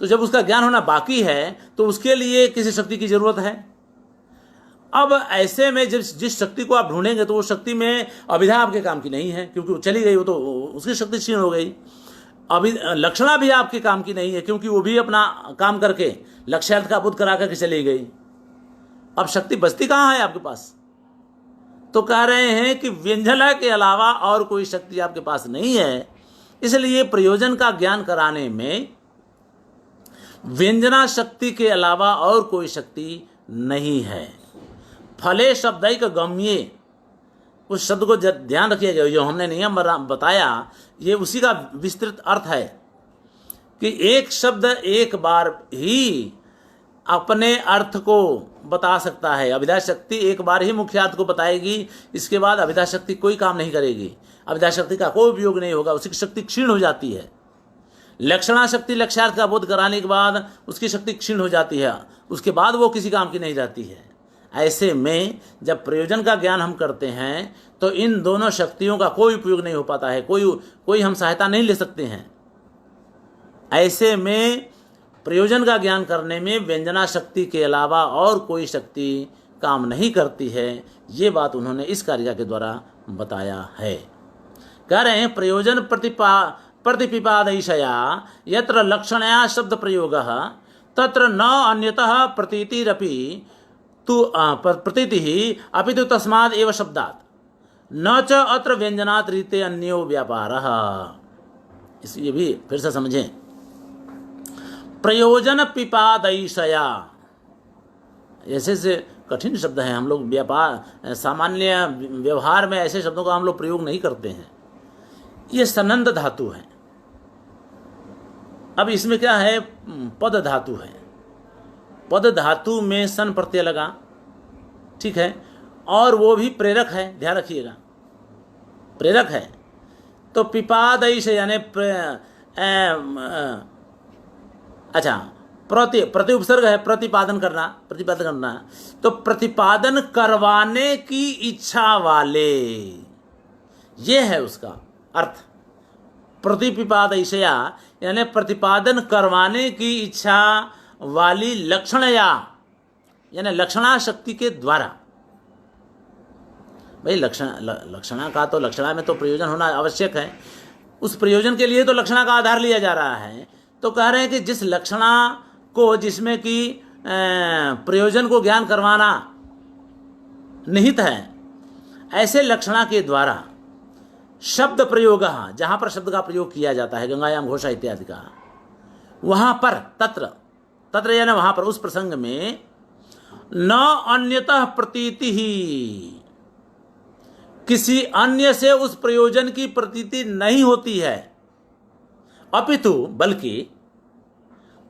S1: तो जब उसका ज्ञान होना बाकी है तो उसके लिए किसी शक्ति की जरूरत है। अब ऐसे में जिस शक्ति को आप ढूंढेंगे तो वो शक्ति में अभिधा आपके काम की नहीं है, क्योंकि वो चली गई, वो तो उसकी शक्ति क्षीण हो गई। अभी लक्षणा भी आपके काम की नहीं है, क्योंकि वो भी अपना काम करके लक्ष्यार्थ का बोध करा करके चली गई। अब शक्ति बचती कहाँ है आपके पास? तो कह रहे हैं कि व्यंजना के अलावा और कोई शक्ति आपके पास नहीं है, इसलिए प्रयोजन का ज्ञान कराने में व्यंजना शक्ति के अलावा और कोई शक्ति नहीं है। फले शब्दैक गम्ये, उस शब्द को ध्यान रखिएगा, जो हमने नियम बताया ये उसी का विस्तृत अर्थ है कि एक शब्द एक बार ही अपने अर्थ को बता सकता है। अभिधा शक्ति एक बार ही मुख्यार्थ को बताएगी, इसके बाद अभिधा शक्ति कोई काम नहीं करेगी, अभिधा शक्ति का कोई उपयोग नहीं होगा, उसकी शक्ति क्षीण हो जाती है। लक्षणा शक्ति लक्ष्यार्थ का बोध कराने के बाद उसकी शक्ति क्षीण हो जाती है, उसके बाद वो किसी काम की नहीं रहती है। ऐसे में जब प्रयोजन का ज्ञान हम करते हैं तो इन दोनों शक्तियों का कोई उपयोग नहीं हो पाता है, कोई हम सहायता नहीं ले सकते हैं। ऐसे में प्रयोजन का ज्ञान करने में व्यंजना शक्ति के अलावा और कोई शक्ति काम नहीं करती है। ये बात उन्होंने इस कारिका के द्वारा बताया है। कह रहे हैं प्रयोजन प्रतिपिपादयिषया यत्र लक्षणया शब्द प्रयोगः तत्र न अन्यतः प्रतीतिरपि तु प्रतीति अपि तु तस्माद् एव शब्दात् न च अत्र व्यंजनात् रीते अन्यो व्यापारः। ये भी फिर से समझें। प्रयोजन पिपादयिषया, ऐसे से कठिन शब्द हैं, हम लोग व्यापार सामान्य व्यवहार में ऐसे शब्दों का हम लोग प्रयोग नहीं करते हैं। ये सनंद धातु है। अब इसमें क्या है, पद धातु है। पद धातु में सन प्रत्यय लगा, ठीक है, और वो भी प्रेरक है, ध्यान रखिएगा, प्रेरक है। तो पिपादयिष यानी अच्छा प्रति उपसर्ग है, प्रतिपादन करना। तो प्रतिपादन करवाने की इच्छा वाले, ये है उसका अर्थ। प्रतिपिपादयिषया यानी प्रतिपादन करवाने की इच्छा वाली लक्षणया यानी लक्षणा शक्ति के द्वारा। भाई लक्षणा का तो लक्षणा में तो प्रयोजन होना आवश्यक है, उस प्रयोजन के लिए तो लक्षणा का आधार लिया जा रहा है। तो कह रहे हैं कि जिस लक्षणा को, जिसमें कि प्रयोजन को ज्ञान करवाना निहित है, ऐसे लक्षणा के द्वारा शब्द प्रयोग, जहां पर शब्द का प्रयोग किया जाता है, गंगायाम घोषा इत्यादि का, वहां पर तत्र यानी वहां पर, उस प्रसंग में न अन्यतः प्रतीति ही, किसी अन्य से उस प्रयोजन की प्रतीति नहीं होती है, अपितु बल्कि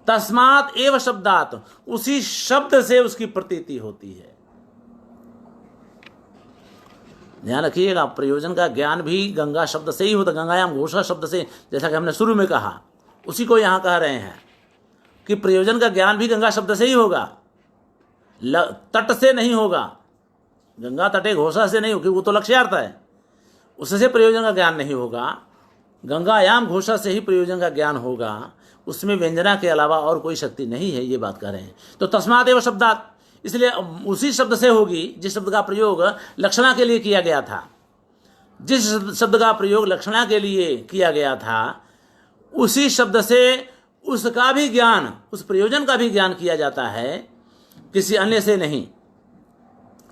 S1: तस्मात् एव शब्दात्, उसी शब्द से उसकी प्रतीति होती है। ध्यान रखिएगा, प्रयोजन का ज्ञान भी गंगा शब्द से ही होता, गंगायाम घोषा शब्द से, जैसा कि हमने शुरू में कहा, उसी को यहां कह रहे हैं कि प्रयोजन का ज्ञान भी गंगा शब्द से ही होगा, तट से नहीं होगा। गंगा तटे घोषा से नहीं होगी, वो तो लक्ष्यार्थ है, उससे प्रयोजन का ज्ञान नहीं होगा। गंगायाम घोषा से ही प्रयोजन का ज्ञान होगा, उसमें व्यंजना के अलावा और कोई शक्ति नहीं है, ये बात कह रहे हैं। तो तस्मात् एव शब्दात्, इसलिए उसी शब्द से होगी जिस शब्द का प्रयोग लक्षणा के लिए किया गया था। जिस शब्द का प्रयोग लक्षणा के लिए किया गया था, उसी शब्द से उसका भी ज्ञान, उस प्रयोजन का भी ज्ञान किया जाता है, किसी अन्य से नहीं।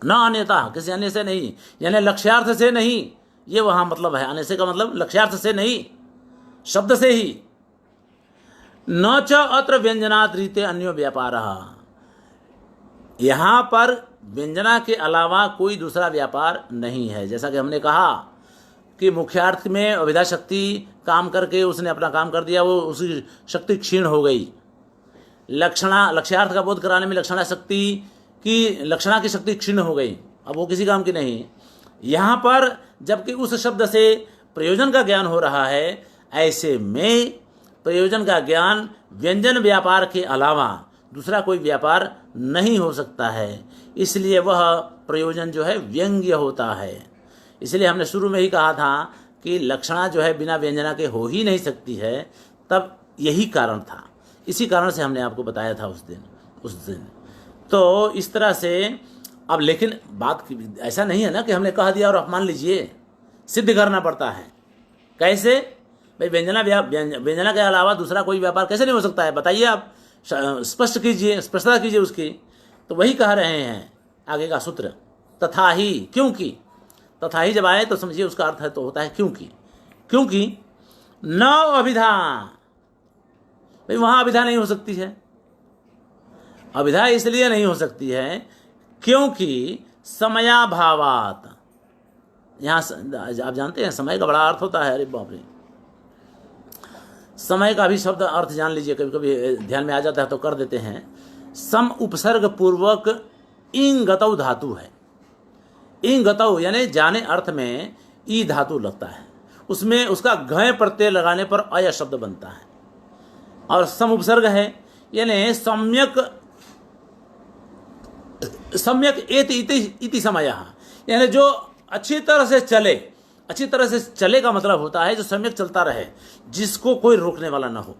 S1: न अन्यथा, किसी अन्य से नहीं, यानी लक्ष्यार्थ से नहीं, ये वहां मतलब है। अन्य से का मतलब लक्ष्यार्थ से नहीं, शब्द से ही। न च अत्र व्यंजनात् रीते अन्यो व्यापारः, यहां पर व्यंजना के अलावा कोई दूसरा व्यापार नहीं है। जैसा कि हमने कहा कि मुख्यार्थ में अभिधा शक्ति काम करके उसने अपना काम कर दिया, वो उसकी शक्ति क्षीण हो गई। लक्ष्यार्थ का बोध कराने में लक्षणा की शक्ति क्षीण हो गई, अब वो किसी काम की नहीं। यहाँ पर जबकि उस शब्द से प्रयोजन का ज्ञान हो रहा है, ऐसे में प्रयोजन का ज्ञान व्यंजन व्यापार के अलावा दूसरा कोई व्यापार नहीं हो सकता है, इसलिए वह प्रयोजन जो है व्यंग्य होता है। इसलिए हमने शुरू में ही कहा था कि लक्षणा जो है बिना व्यंजना के हो ही नहीं सकती है, तब यही कारण था। इसी कारण से हमने आपको बताया था उस दिन। तो इस तरह से अब लेकिन बात ऐसा नहीं है ना कि हमने कह दिया और आप मान लीजिए, सिद्ध करना पड़ता है। कैसे भाई? व्यंजना के अलावा दूसरा कोई व्यापार कैसे नहीं हो सकता है? बताइए आप, स्पष्ट कीजिए, स्पष्टता कीजिए उसकी। तो वही कह रहे हैं आगे का सूत्र, तथा ही, क्योंकि। तथा ही जब आए तो समझिए उसका अर्थ है तो होता है क्योंकि न अभिधा, भाई वहां अभिधा नहीं हो सकती है। अभिधा इसलिए नहीं हो सकती है क्योंकि समयाभावात। यहां आप जानते हैं समय का बड़ा अर्थ होता है, अरे बाप रे, समय का भी शब्द अर्थ जान लीजिए, कभी कभी ध्यान में आ जाता है तो कर देते हैं। सम उपसर्ग पूर्वक इंग गतौ धातु है। इंग गतौ यानी जाने अर्थ में ई धातु लगता है, उसमें उसका घय प्रत्यय लगाने पर अय शब्द बनता है। और सम उपसर्ग है यानी सम्यक इति समय, यानी जो अच्छी तरह से चले। अच्छी तरह से चले का मतलब होता है जो सम्यक चलता रहे, जिसको कोई रोकने वाला ना हो।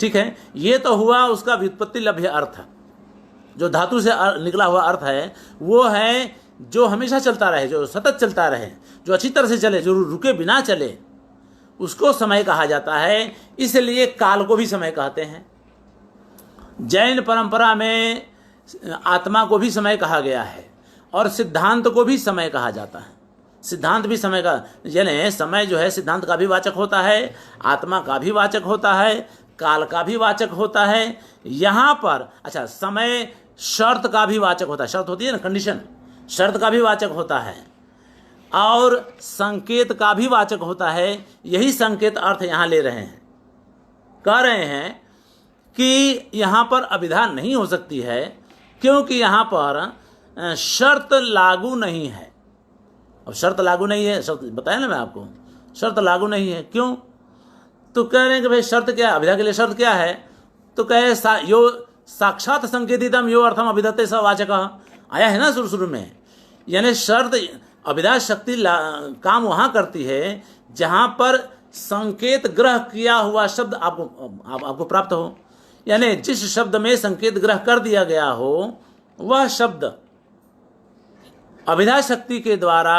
S1: ठीक है, ये तो हुआ उसका व्युत्पत्ति लभ्य अर्थ। जो धातु से निकला हुआ अर्थ है वो है जो हमेशा चलता रहे, जो सतत चलता रहे, जो अच्छी तरह से चले, जो रुके बिना चले, उसको समय कहा जाता है। इसलिए काल को भी समय कहते हैं। जैन परंपरा में आत्मा को भी समय कहा गया है और सिद्धांत को भी समय कहा जाता है। सिद्धांत भी समय का, यानी समय जो है सिद्धांत का भी वाचक होता है, आत्मा का भी वाचक होता है, काल का भी वाचक होता है। यहाँ पर अच्छा, समय शर्त का भी वाचक होता है। शर्त होती है ना, कंडीशन, शर्त का भी वाचक होता है और संकेत का भी वाचक होता है। यही संकेत अर्थ यहाँ ले रहे हैं, कह रहे हैं कि यहाँ पर अभिधा नहीं हो सकती है क्योंकि यहाँ पर शर्त लागू नहीं है। अब शर्त लागू नहीं है, शर्त बताया ना मैं आपको, शर्त लागू नहीं है। क्यों? तो कह रहे हैं कि भाई शर्त क्या है, अभिधा के लिए शर्त क्या है? तो कहे यो साक्षात संकेतितम यो अर्थम अभिधत्ते स वाचक आया है ना शुरू में। यानी शर्त, अभिधा शक्ति काम वहां करती है जहां पर संकेत ग्रह किया हुआ शब्द आपको प्राप्त हो। यानी जिस शब्द में संकेत ग्रह कर दिया गया हो वह शब्द अभिधा शक्ति के द्वारा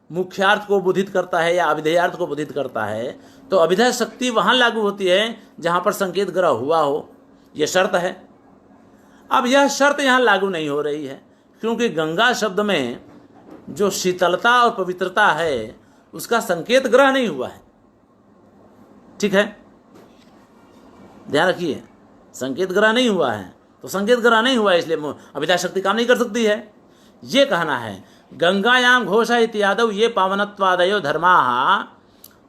S1: मुख्यार्थ को बोधित करता है या अभिधेयार्थ को बोधित करता है, तो अभिधा शक्ति वहां लागू होती है जहां पर संकेत ग्रह हुआ हो। यह शर्त है। अब यह शर्त यहां लागू नहीं हो रही है क्योंकि गंगा शब्द में जो शीतलता और पवित्रता है उसका संकेत ग्रह नहीं हुआ है। ठीक है, ध्यान रखिए, संकेत ग्रह नहीं हुआ है। तो संकेत ग्रह नहीं हुआ इसलिए अभिधा शक्ति काम नहीं कर सकती है। ये कहना है गंगायाम घोषा इत्यादौ ये पावनत्वादयो धर्माः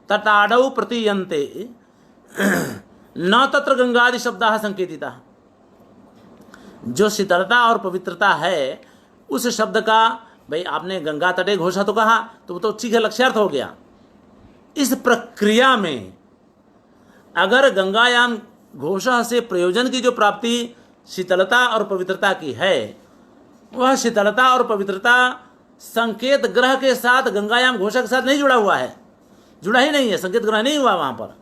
S1: तटाडौ प्रतीयन्ते न तत्र गंगादि शब्दाः संकेतिताः। जो शीतलता और पवित्रता है उस शब्द का, भाई आपने गंगा तटे घोषा तो कहा तो वो तो ठीक है, लक्ष्यार्थ हो गया। इस प्रक्रिया में अगर गंगायाम घोषा से प्रयोजन की जो प्राप्ति शीतलता और पवित्रता की है, वह शीतलता और पवित्रता संकेत ग्रह के साथ गंगायाम घोषा के साथ नहीं जुड़ा हुआ है, जुड़ा ही नहीं है, संकेत ग्रह नहीं हुआ वहां पर।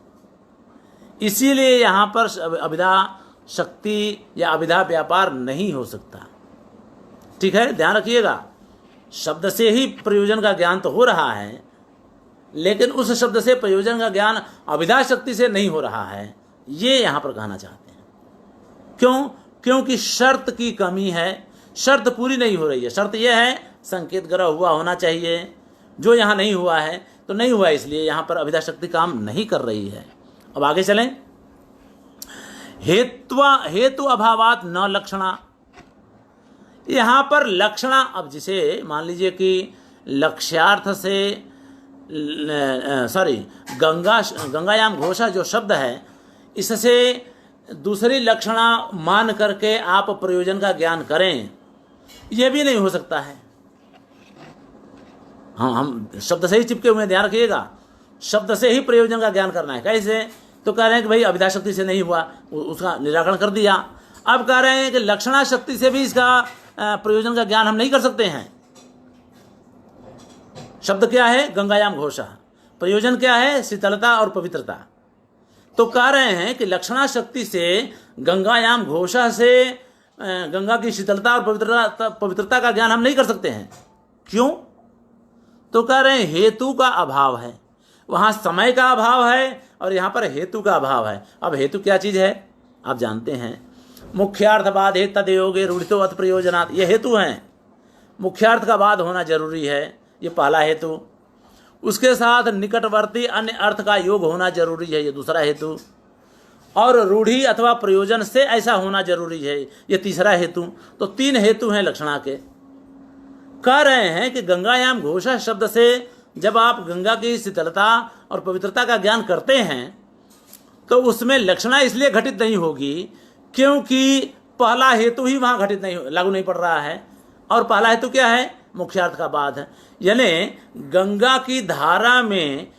S1: इसीलिए यहां पर अभिधा शक्ति या अभिधा व्यापार नहीं हो सकता। ठीक है, ध्यान रखिएगा, शब्द से ही प्रयोजन का ज्ञान तो हो रहा है लेकिन उस शब्द से प्रयोजन का ज्ञान अभिधा शक्ति से नहीं हो रहा है, ये यहां पर कहना चाहते हैं। क्यों? क्योंकि शर्त की कमी है, शर्त पूरी नहीं हो रही है। शर्त यह है संकेत ग्रह हुआ होना चाहिए, जो यहां नहीं हुआ है तो नहीं हुआ, इसलिए यहां पर अभिधा शक्ति काम नहीं कर रही है। अब आगे चलें। हेतु अभावात न लक्षणा, यहां पर लक्षणा, अब जिसे मान लीजिए कि लक्ष्यार्थ से गंगायाम घोषा जो शब्द है इससे दूसरी लक्षणा मान करके आप प्रयोजन का ज्ञान करें, यह भी नहीं हो सकता है। हम शब्द से ही चिपके हुए, ध्यान रखिएगा, शब्द से ही प्रयोजन का ज्ञान करना है। कैसे? तो कह रहे हैं कि भाई अभिधा शक्ति से नहीं हुआ, उसका निराकरण कर दिया। अब कह रहे हैं कि लक्षणा शक्ति से भी इसका प्रयोजन का ज्ञान हम नहीं कर सकते हैं। शब्द क्या है? गंगायाम घोषः। प्रयोजन क्या है? शीतलता और पवित्रता। तो कह रहे हैं कि लक्षणा शक्ति से गंगायाम घोषः से गंगा की शीतलता और पवित्रता का ज्ञान हम नहीं कर सकते हैं। क्यों? तो कह रहे हैं हेतु का अभाव है। वहां समय का अभाव है और यहाँ पर हेतु का अभाव है। अब हेतु क्या चीज है आप जानते हैं, मुख्यार्थवाद हे तदयोगे रूढ़ितो अथ प्रयोजनात्, ये हेतु हैं। मुख्यार्थ का बाद होना जरूरी है, ये पहला हेतु। उसके साथ निकटवर्ती अन्य अर्थ का योग होना जरूरी है, ये दूसरा हेतु। और रूढ़ि अथवा प्रयोजन से ऐसा होना जरूरी है, ये तीसरा हेतु। तो 3 हेतु हैं लक्षणा के। कह रहे हैं कि गंगायाम घोषः शब्द से जब आप गंगा की शीतलता और पवित्रता का ज्ञान करते हैं तो उसमें लक्षणा इसलिए घटित नहीं होगी क्योंकि पहला हेतु ही वहां घटित नहीं, लागू नहीं पड़ रहा है। और पहला हेतु क्या है? मुख्यार्थ का बाद है। यानी गंगा की धारा में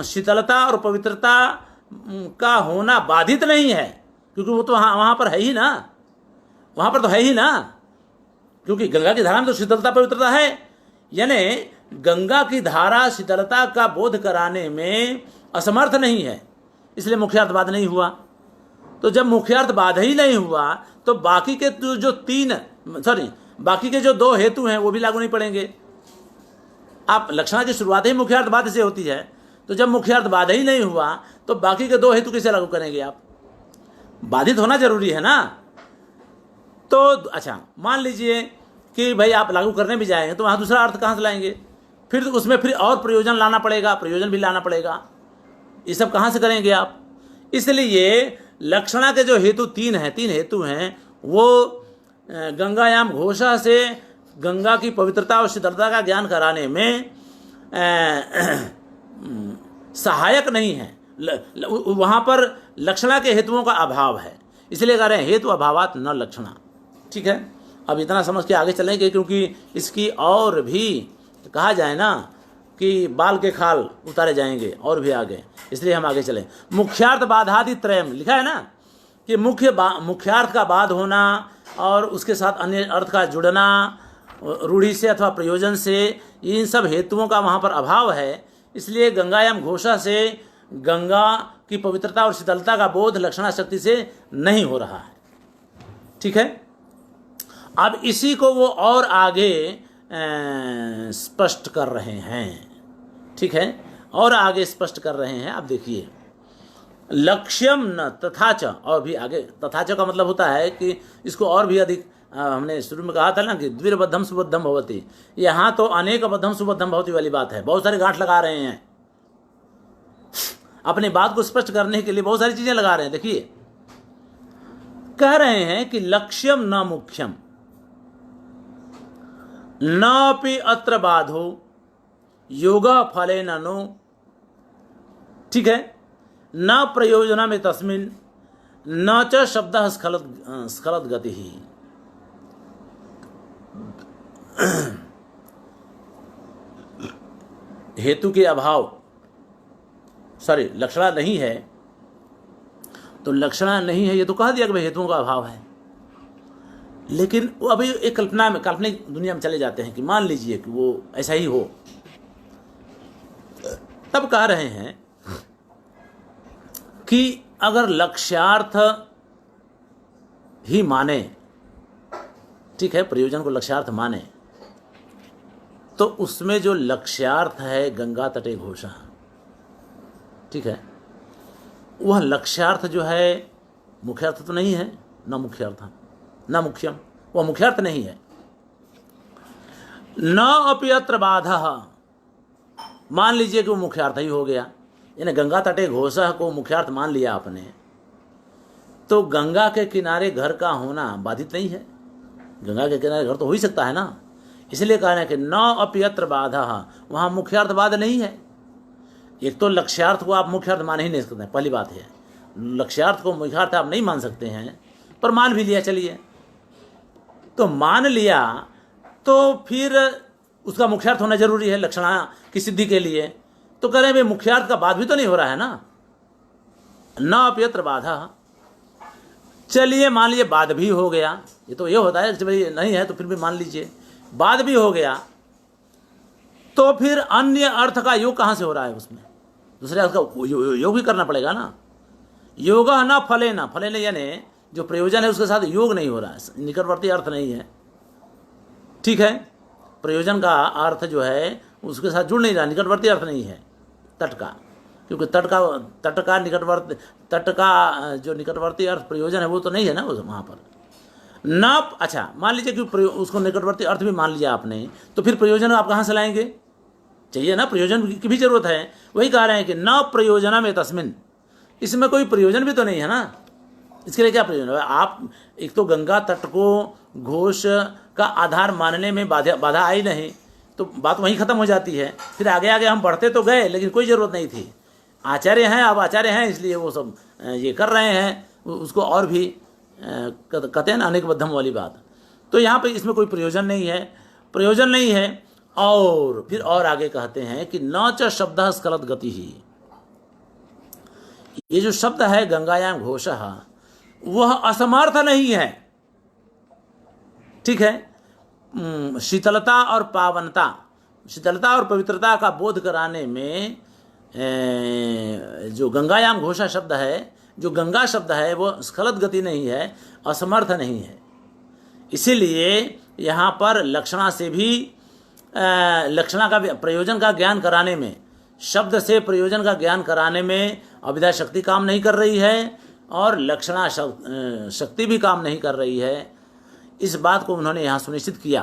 S1: शीतलता और पवित्रता का होना बाधित नहीं है, क्योंकि वो तो वहां पर है ही ना, वहां पर तो है ही ना, क्योंकि गंगा की धारा में तो शीतलता पवित्रता है। यानी गंगा की धारा शीतलता का बोध कराने में असमर्थ नहीं है, इसलिए मुख्यार्थ बाद नहीं हुआ। तो जब मुख्यार्थ बाद ही नहीं हुआ तो बाकी के बाकी के जो 2 हेतु हैं वो भी लागू नहीं पड़ेंगे। आप लक्षणा की शुरुआत ही मुख्यार्थ बाद से होती है, तो जब मुख्यार्थ बाद ही नहीं हुआ तो बाकी के 2 हेतु कैसे लागू करेंगे आप? बाधित होना जरूरी है ना। तो अच्छा, मान लीजिए कि भाई आप लागू करने भी जाएंगे तो वहां दूसरा अर्थ कहां से लाएंगे? फिर उसमें फिर और प्रयोजन लाना पड़ेगा, प्रयोजन भी लाना पड़ेगा। ये सब कहां से करेंगे आप? इसलिए लक्षणा के जो हेतु 3 हेतु हैं वो गंगायाम घोषः से गंगा की पवित्रता और शीतलता का ज्ञान कराने में सहायक नहीं है। वहां पर लक्षणा के हेतुओं का अभाव है, इसलिए कह रहे हैं हेतु अभावात न लक्षणा। ठीक है, अब इतना समझ के आगे चलेंगे, क्योंकि इसकी और भी कहा जाए ना कि बाल के खाल उतारे जाएंगे और भी आगे, इसलिए हम आगे चलें। मुख्यार्थ बाधादि त्रयम लिखा है ना कि मुख्यार्थ का बाद होना और उसके साथ अन्य अर्थ का जुड़ना रूढ़ि से अथवा प्रयोजन से, इन सब हेतुओं का वहाँ पर अभाव है। इसलिए गंगायाम घोषः से गंगा की पवित्रता और शीतलता का बोध लक्षणा शक्ति से नहीं हो रहा है। ठीक है, अब इसी को वो और आगे स्पष्ट कर रहे हैं। ठीक है, और आगे स्पष्ट कर रहे हैं। आप देखिए, लक्ष्यम न तथा च, और भी आगे तथा च का मतलब होता है कि इसको और भी अधिक, हमने शुरू में कहा था ना कि द्विरबद्धम सुबद्धम भवति, यहाँ तो अनेक बद्धम सुबद्धम भवति वाली बात है। बहुत सारे गांठ लगा रहे हैं, अपनी बात को स्पष्ट करने के लिए बहुत सारी चीजें लगा रहे हैं। देखिए, कह रहे हैं कि लक्ष्यम न मुख्यम नापि अत्र बाधो योगा फले नो। ठीक है, न प्रयोजना में तस्मिन न च शब्द स्खलत गति ही। हेतु के अभाव, सॉरी लक्षणा नहीं है, तो लक्षणा नहीं है ये तो कह दिया कि भाई हेतुओं का अभाव है। लेकिन वो अभी एक काल्पनिक दुनिया में चले जाते हैं कि मान लीजिए कि वो ऐसा ही हो, तब कह रहे हैं कि अगर लक्ष्यार्थ ही माने, ठीक है, प्रयोजन को लक्ष्यार्थ माने, तो उसमें जो लक्ष्यार्थ है गंगा तटे घोषः, ठीक है, वह लक्ष्यार्थ जो है मुख्यार्थ तो नहीं है, न मुख्यार्थ न मुख्यम, वह मुख्यार्थ नहीं है। न अपि अत्र बाधः, मान लीजिए कि वो मुख्यार्थ ही हो गया, यानी गंगा तटे घोषः को मुख्यार्थ मान लिया आपने, तो गंगा के किनारे घर का होना बाधित नहीं है। गंगा के किनारे घर तो हो ही सकता है ना, इसलिए कह रहे हैं कि न अपि अत्र बाधः, वहाँ मुख्यार्थ बाध नहीं है। एक तो लक्ष्यार्थ को आप मुख्यार्थ मान ही नहीं सकते, पहली बात है लक्ष्यार्थ को मुख्यार्थ आप नहीं मान सकते हैं, पर मान भी लिया, चलिए तो मान लिया, तो फिर उसका मुख्यार्थ होना जरूरी है लक्षणा की सिद्धि के लिए। तो कह रहे हैं भाई मुख्यार्थ का बाध भी तो नहीं हो रहा है ना, न अपि अत्र बाधः। चलिए मान लीजिए बाद भी हो गया, ये तो ये होता है कि भाई नहीं है तो फिर भी मान लीजिए बाद भी हो गया, तो फिर अन्य अर्थ का योग कहाँ से हो रहा है? उसमें दूसरे अर्थ का योग भी करना पड़ेगा ना। योग न फले न फले न, यानी जो प्रयोजन है उसके साथ योग नहीं हो रहा है, निकटवर्ती अर्थ नहीं है। ठीक है, प्रयोजन का अर्थ जो है उसके साथ जुड़ नहीं रहा, निकटवर्ती अर्थ नहीं है तट का, क्योंकि तट का जो निकटवर्ती अर्थ प्रयोजन है वो तो नहीं है ना वहाँ पर न। अच्छा, मान लीजिए कि उसको निकटवर्ती अर्थ भी मान लिया आपने, तो फिर प्रयोजन आप कहाँ से लाएंगे? चाहिए ना, प्रयोजन की भी जरूरत है। वही कह रहे हैं कि न प्रयोजना में तस्मिन, इसमें कोई प्रयोजन भी तो नहीं है ना, इसके लिए क्या प्रयोजन है? आप एक तो गंगा तट को घोष का आधार मानने में बाधा आई नहीं, तो बात वहीं खत्म हो जाती है। फिर आगे आगे हम बढ़ते तो गए, लेकिन कोई ज़रूरत नहीं थी। आचार्य हैं, अब आचार्य हैं, इसलिए वो सब ये कर रहे हैं, उसको और भी कहते हैं ना अनेक बद्धम वाली बात। तो यहाँ पे इसमें कोई प्रयोजन नहीं है। और फिर और आगे कहते हैं कि न च शब्द स्खलत गति ही, ये जो शब्द है गंगायाम घोषः, वह असमर्थ नहीं है। ठीक है, शीतलता और पावनता, शीतलता और पवित्रता का बोध कराने में जो गंगायाम घोषा शब्द है, जो गंगा शब्द है, वो स्खलत गति नहीं है, असमर्थ नहीं है। इसीलिए यहाँ पर लक्षणा से भी लक्षणा का प्रयोजन का ज्ञान कराने में, शब्द से प्रयोजन का ज्ञान कराने में अभिधा शक्ति काम नहीं कर रही है, और लक्षणा शक्ति भी काम नहीं कर रही है। इस बात को उन्होंने यहाँ सुनिश्चित किया।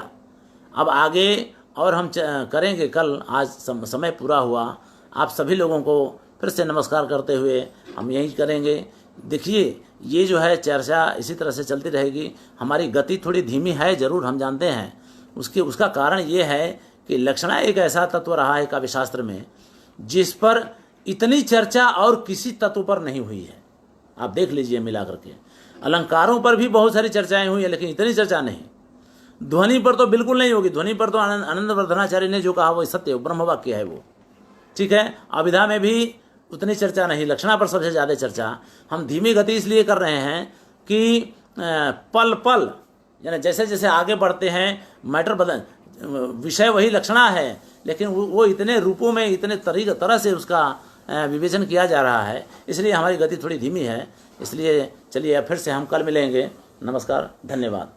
S1: अब आगे और हम करेंगे कल। आज समय पूरा हुआ। आप सभी लोगों को फिर से नमस्कार करते हुए हम यही करेंगे। देखिए, ये जो है चर्चा इसी तरह से चलती रहेगी। हमारी गति थोड़ी धीमी है ज़रूर, हम जानते हैं। उसका कारण ये है कि लक्षणा एक ऐसा तत्व रहा है काव्य शास्त्र में जिस पर इतनी चर्चा और किसी तत्व पर नहीं हुई है। आप देख लीजिए मिला करके। अलंकारों पर भी बहुत सारी चर्चाएं हुई है, लेकिन इतनी चर्चा नहीं। ध्वनि पर तो बिल्कुल नहीं होगी। ध्वनि पर तो आनंद वर्धनाचार्य ने जो कहा वो सत्य, ब्रह्म वाक्य है वो। ठीक है, अभिधा में भी उतनी चर्चा नहीं, लक्षणा पर सबसे ज़्यादा चर्चा। हम धीमी गति इसलिए कर रहे हैं कि पल पल, यानी जैसे जैसे आगे बढ़ते हैं मैटर बदल, विषय वही लक्षणा है, लेकिन वो इतने रूपों में, इतने तरह से उसका विवेचन किया जा रहा है, इसलिए हमारी गति थोड़ी धीमी है। इसलिए चलिए फिर से हम कल मिलेंगे। नमस्कार, धन्यवाद।